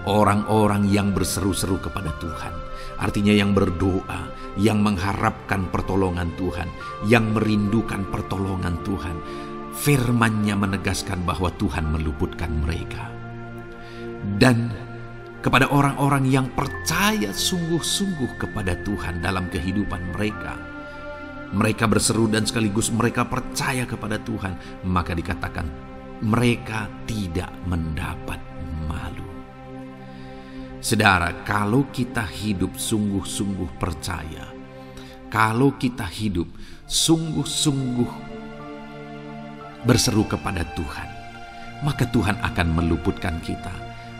Speaker 1: Orang-orang yang berseru-seru kepada Tuhan, artinya yang berdoa, yang mengharapkan pertolongan Tuhan, yang merindukan pertolongan Tuhan, firman-Nya menegaskan bahwa Tuhan meluputkan mereka. Dan kepada orang-orang yang percaya sungguh-sungguh kepada Tuhan dalam kehidupan mereka, mereka berseru dan sekaligus mereka percaya kepada Tuhan, maka dikatakan mereka tidak mendapat malu. Saudara, kalau kita hidup sungguh-sungguh percaya, kalau kita hidup sungguh-sungguh berseru kepada Tuhan, maka Tuhan akan meluputkan kita.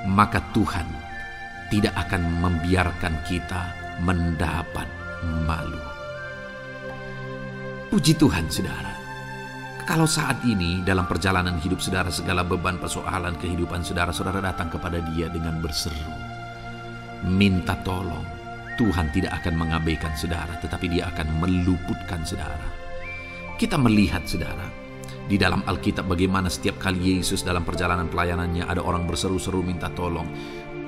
Speaker 1: Maka Tuhan tidak akan membiarkan kita mendapat malu. Puji Tuhan saudara. Kalau saat ini dalam perjalanan hidup saudara, segala beban persoalan kehidupan saudara, saudara datang kepada Dia dengan berseru, minta tolong, Tuhan tidak akan mengabaikan saudara, tetapi Dia akan meluputkan saudara. Kita melihat saudara, di dalam Alkitab bagaimana setiap kali Yesus dalam perjalanan pelayanannya ada orang berseru-seru minta tolong,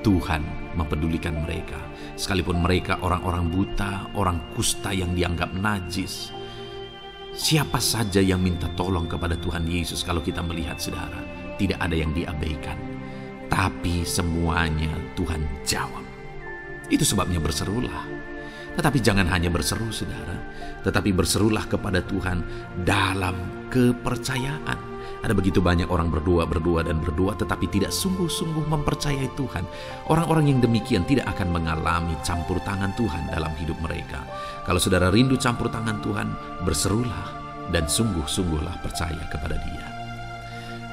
Speaker 1: Tuhan mempedulikan mereka. Sekalipun mereka orang-orang buta, orang kusta yang dianggap najis, siapa saja yang minta tolong kepada Tuhan Yesus, kalau kita melihat saudara, tidak ada yang diabaikan, tapi semuanya Tuhan jawab. Itu sebabnya berserulah. Tetapi jangan hanya berseru saudara, tetapi berserulah kepada Tuhan dalam kepercayaan. Ada begitu banyak orang berdoa tetapi tidak sungguh-sungguh mempercayai Tuhan. Orang-orang yang demikian tidak akan mengalami campur tangan Tuhan dalam hidup mereka. Kalau saudara rindu campur tangan Tuhan, berserulah dan sungguh-sungguhlah percaya kepada Dia.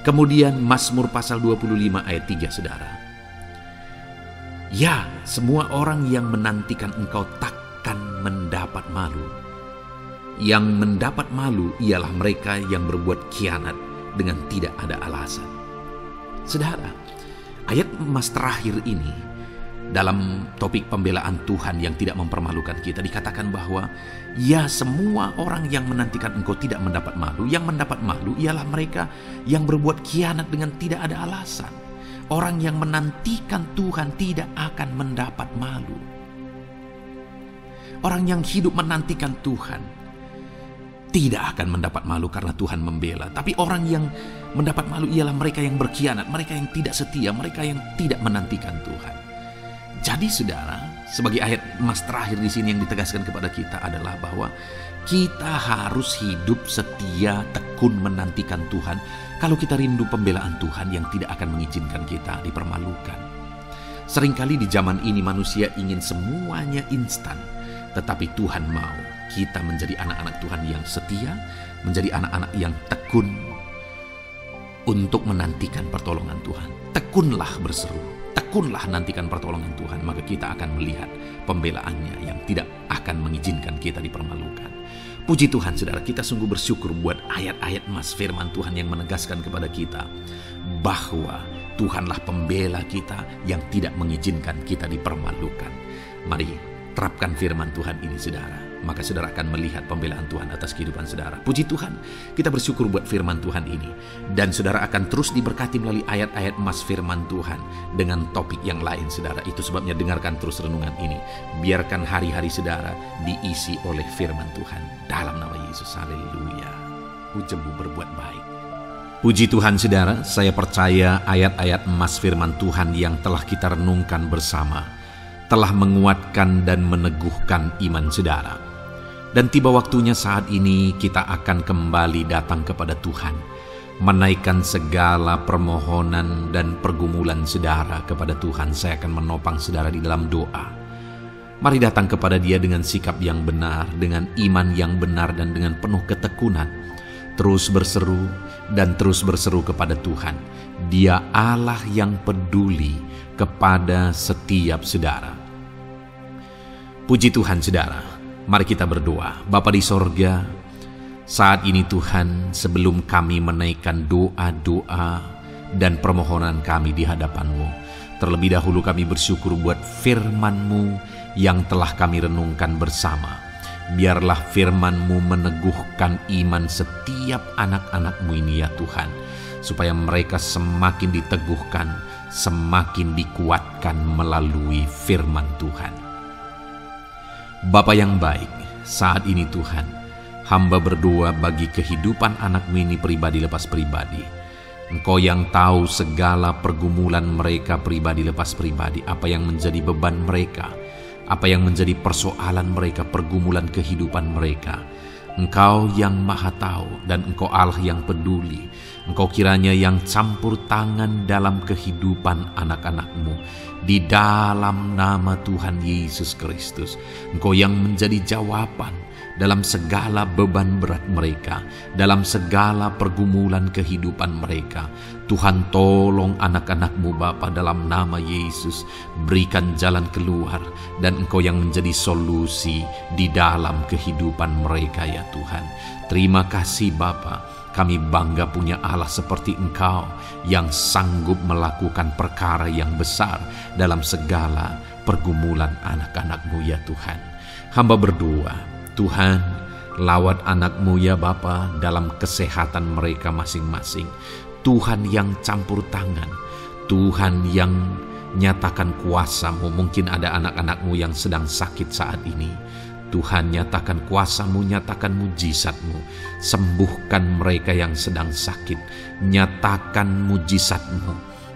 Speaker 1: Kemudian Mazmur pasal 25 ayat 3 saudara. Ya, semua orang yang menantikan Engkau takkan mendapat malu. Yang mendapat malu ialah mereka yang berbuat khianat dengan tidak ada alasan. Saudara, ayat emas terakhir ini dalam topik pembelaan Tuhan yang tidak mempermalukan kita, dikatakan bahwa ya, semua orang yang menantikan Engkau tidak mendapat malu. Yang mendapat malu ialah mereka yang berbuat khianat dengan tidak ada alasan. Orang yang menantikan Tuhan tidak akan mendapat malu. Orang yang hidup menantikan Tuhan tidak akan mendapat malu karena Tuhan membela. Tapi orang yang mendapat malu ialah mereka yang berkhianat, mereka yang tidak setia, mereka yang tidak menantikan Tuhan. Jadi saudara, sebagai ayat emas terakhir di sini yang ditegaskan kepada kita adalah bahwa kita harus hidup setia, tekun menantikan Tuhan. Kalau kita rindu pembelaan Tuhan yang tidak akan mengizinkan kita dipermalukan. Seringkali di zaman ini manusia ingin semuanya instan, tetapi Tuhan mau kita menjadi anak-anak Tuhan yang setia, menjadi anak-anak yang tekun untuk menantikan pertolongan Tuhan. Tekunlah berseru, tekunlah nantikan pertolongan Tuhan, maka kita akan melihat pembelaannya yang tidak akan mengizinkan kita dipermalukan. Puji Tuhan saudara, kita sungguh bersyukur buat ayat-ayat emas firman Tuhan yang menegaskan kepada kita bahwa Tuhanlah pembela kita yang tidak mengizinkan kita dipermalukan. Mari terapkan firman Tuhan ini saudara, maka saudara akan melihat pembelaan Tuhan atas kehidupan saudara. Puji Tuhan, kita bersyukur buat firman Tuhan ini. Dan saudara akan terus diberkati melalui ayat-ayat emas firman Tuhan dengan topik yang lain saudara. Itu sebabnya dengarkan terus renungan ini. Biarkan hari-hari saudara diisi oleh firman Tuhan. Dalam nama Yesus, haleluya. Pujimu berbuat baik. Puji Tuhan saudara, saya percaya ayat-ayat emas firman Tuhan yang telah kita renungkan bersama telah menguatkan dan meneguhkan iman saudara. Dan tiba waktunya saat ini kita akan kembali datang kepada Tuhan, menaikkan segala permohonan dan pergumulan saudara kepada Tuhan. Saya akan menopang saudara di dalam doa. Mari datang kepada Dia dengan sikap yang benar, dengan iman yang benar, dan dengan penuh ketekunan. Terus berseru dan terus berseru kepada Tuhan. Dia Allah yang peduli kepada setiap saudara. Puji Tuhan saudara, mari kita berdoa. Bapa di sorga, saat ini Tuhan, sebelum kami menaikkan doa-doa dan permohonan kami di hadapan-Mu, terlebih dahulu kami bersyukur buat firman-Mu yang telah kami renungkan bersama. Biarlah firman-Mu meneguhkan iman setiap anak-anak-Mu ini ya Tuhan, supaya mereka semakin diteguhkan, semakin dikuatkan melalui firman Tuhan. Bapa yang baik, saat ini Tuhan, hamba berdoa bagi kehidupan anak-Mu ini pribadi lepas pribadi. Engkau yang tahu segala pergumulan mereka pribadi lepas pribadi, apa yang menjadi beban mereka, apa yang menjadi persoalan mereka, pergumulan kehidupan mereka. Engkau yang maha tahu dan Engkau Allah yang peduli. Engkau kiranya yang campur tangan dalam kehidupan anak-anak-Mu. Di dalam nama Tuhan Yesus Kristus, Engkau yang menjadi jawaban dalam segala beban berat mereka, dalam segala pergumulan kehidupan mereka. Tuhan, tolong anak-anak-Mu Bapa, dalam nama Yesus. Berikan jalan keluar, dan Engkau yang menjadi solusi di dalam kehidupan mereka ya Tuhan. Terima kasih Bapa, kami bangga punya Allah seperti Engkau yang sanggup melakukan perkara yang besar dalam segala pergumulan anak-anak-Mu ya Tuhan. Hamba berdoa, Tuhan, lawat anak-Mu ya Bapa dalam kesehatan mereka masing-masing. Tuhan yang campur tangan, Tuhan yang nyatakan kuasa-Mu. Mungkin ada anak-anak-Mu yang sedang sakit saat ini. Tuhan, nyatakan kuasa-Mu, nyatakan mujizat-Mu. Sembuhkan mereka yang sedang sakit. Nyatakan mujizat-Mu.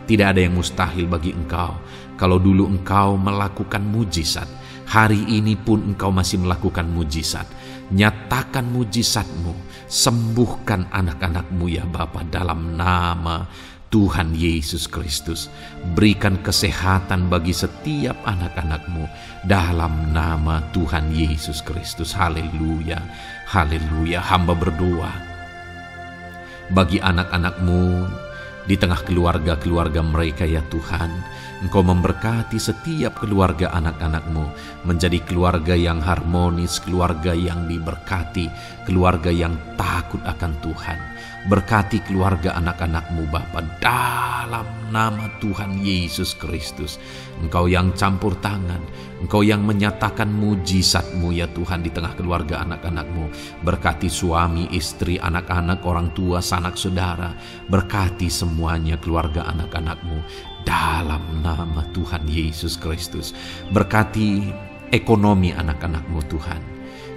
Speaker 1: Tidak ada yang mustahil bagi Engkau. Kalau dulu Engkau melakukan mujizat, hari ini pun Engkau masih melakukan mujizat. Nyatakan mujizat-Mu, sembuhkan anak-anak-Mu ya Bapa, dalam nama Tuhan Yesus Kristus. Berikan kesehatan bagi setiap anak-anak-Mu dalam nama Tuhan Yesus Kristus. Haleluya, haleluya. Hamba berdoa bagi anak-anak-Mu di tengah keluarga-keluarga mereka ya Tuhan. Engkau memberkati setiap keluarga anak-anak-Mu menjadi keluarga yang harmonis, keluarga yang diberkati, keluarga yang takut akan Tuhan. Berkati keluarga anak-anak-Mu Bapa dalam nama Tuhan Yesus Kristus. Engkau yang campur tangan, Engkau yang menyatakan mujizat-Mu ya Tuhan di tengah keluarga anak-anak-Mu. Berkati suami, istri, anak-anak, orang tua, sanak saudara. Berkati semuanya keluarga anak-anak-Mu dalam nama Tuhan Yesus Kristus. Berkati ekonomi anak-anak-Mu Tuhan.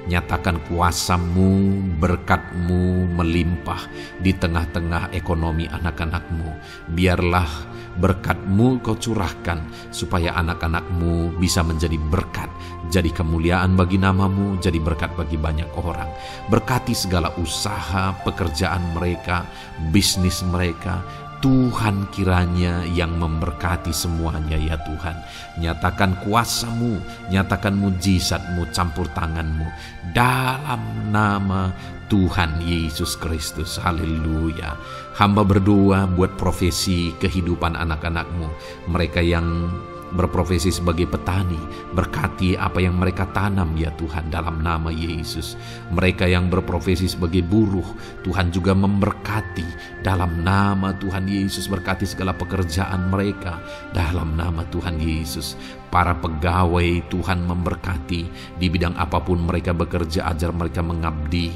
Speaker 1: Nyatakan kuasa-Mu, berkat-Mu melimpah di tengah-tengah ekonomi anak-anak-Mu. Biarlah berkat-Mu Kau curahkan supaya anak-anak-Mu bisa menjadi berkat, jadi kemuliaan bagi nama-Mu, jadi berkat bagi banyak orang. Berkati segala usaha, pekerjaan mereka, bisnis mereka. Tuhan kiranya yang memberkati semuanya ya Tuhan. Nyatakan kuasa-Mu, nyatakan mujizat-Mu, campur tangan-Mu dalam nama Tuhan Yesus Kristus. Haleluya. Hamba berdoa buat profesi kehidupan anak-anak-Mu, mereka yang berprofesi sebagai petani. Berkati apa yang mereka tanam ya Tuhan dalam nama Yesus. Mereka yang berprofesi sebagai buruh, Tuhan juga memberkati dalam nama Tuhan Yesus. Berkati segala pekerjaan mereka dalam nama Tuhan Yesus. Para pegawai Tuhan memberkati di bidang apapun mereka bekerja, ajar mereka mengabdi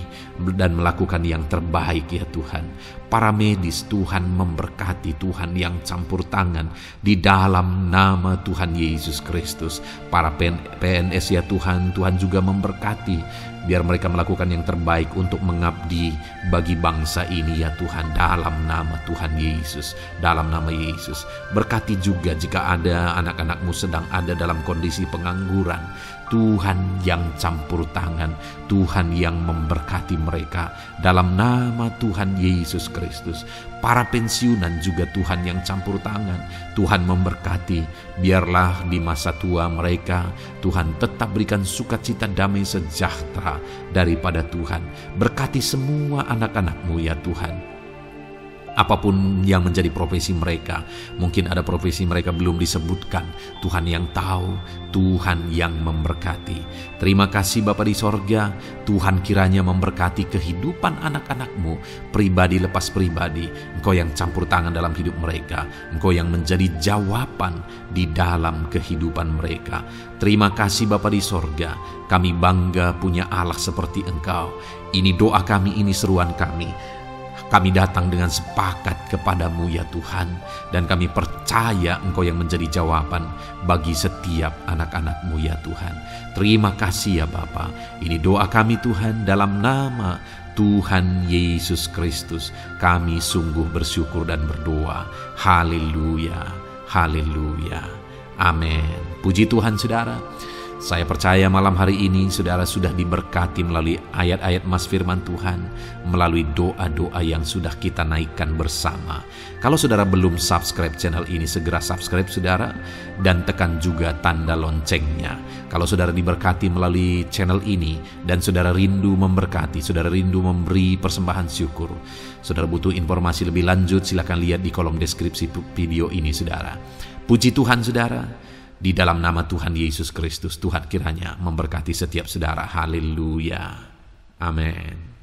Speaker 1: dan melakukan yang terbaik ya Tuhan. Para medis Tuhan memberkati, Tuhan yang campur tangan di dalam nama Tuhan Yesus Kristus. Para PNS ya Tuhan, Tuhan juga memberkati biar mereka melakukan yang terbaik untuk mengabdi bagi bangsa ini ya Tuhan, dalam nama Tuhan Yesus, dalam nama Yesus. Berkati juga jika ada anak-anak-Mu sedang ada dalam kondisi pengangguran, Tuhan yang campur tangan, Tuhan yang memberkati mereka dalam nama Tuhan Yesus Kristus. Para pensiunan juga Tuhan yang campur tangan, Tuhan memberkati. Biarlah di masa tua mereka Tuhan tetap berikan sukacita, damai sejahtera daripada Tuhan. Berkati semua anak-anak-Mu ya Tuhan. Apapun yang menjadi profesi mereka, mungkin ada profesi mereka belum disebutkan, Tuhan yang tahu, Tuhan yang memberkati. Terima kasih Bapa di sorga, Tuhan kiranya memberkati kehidupan anak-anak-Mu, pribadi lepas pribadi. Engkau yang campur tangan dalam hidup mereka, Engkau yang menjadi jawaban di dalam kehidupan mereka. Terima kasih Bapa di sorga, kami bangga punya Allah seperti Engkau. Ini doa kami, ini seruan kami. Kami datang dengan sepakat kepadamu ya Tuhan, dan kami percaya Engkau yang menjadi jawaban bagi setiap anak-anak-Mu ya Tuhan. Terima kasih ya Bapa. Ini doa kami Tuhan, dalam nama Tuhan Yesus Kristus. Kami sungguh bersyukur dan berdoa. Haleluya, haleluya, amin. Puji Tuhan saudara. Saya percaya malam hari ini saudara sudah diberkati melalui ayat-ayat Mas Firman Tuhan, melalui doa-doa yang sudah kita naikkan bersama. Kalau saudara belum subscribe channel ini, segera subscribe saudara, dan tekan juga tanda loncengnya. Kalau saudara diberkati melalui channel ini, dan saudara rindu memberkati, saudara rindu memberi persembahan syukur, saudara butuh informasi lebih lanjut, silakan lihat di kolom deskripsi video ini saudara. Puji Tuhan saudara. Di dalam nama Tuhan Yesus Kristus, Tuhan kiranya memberkati setiap saudara. Haleluya. Amin.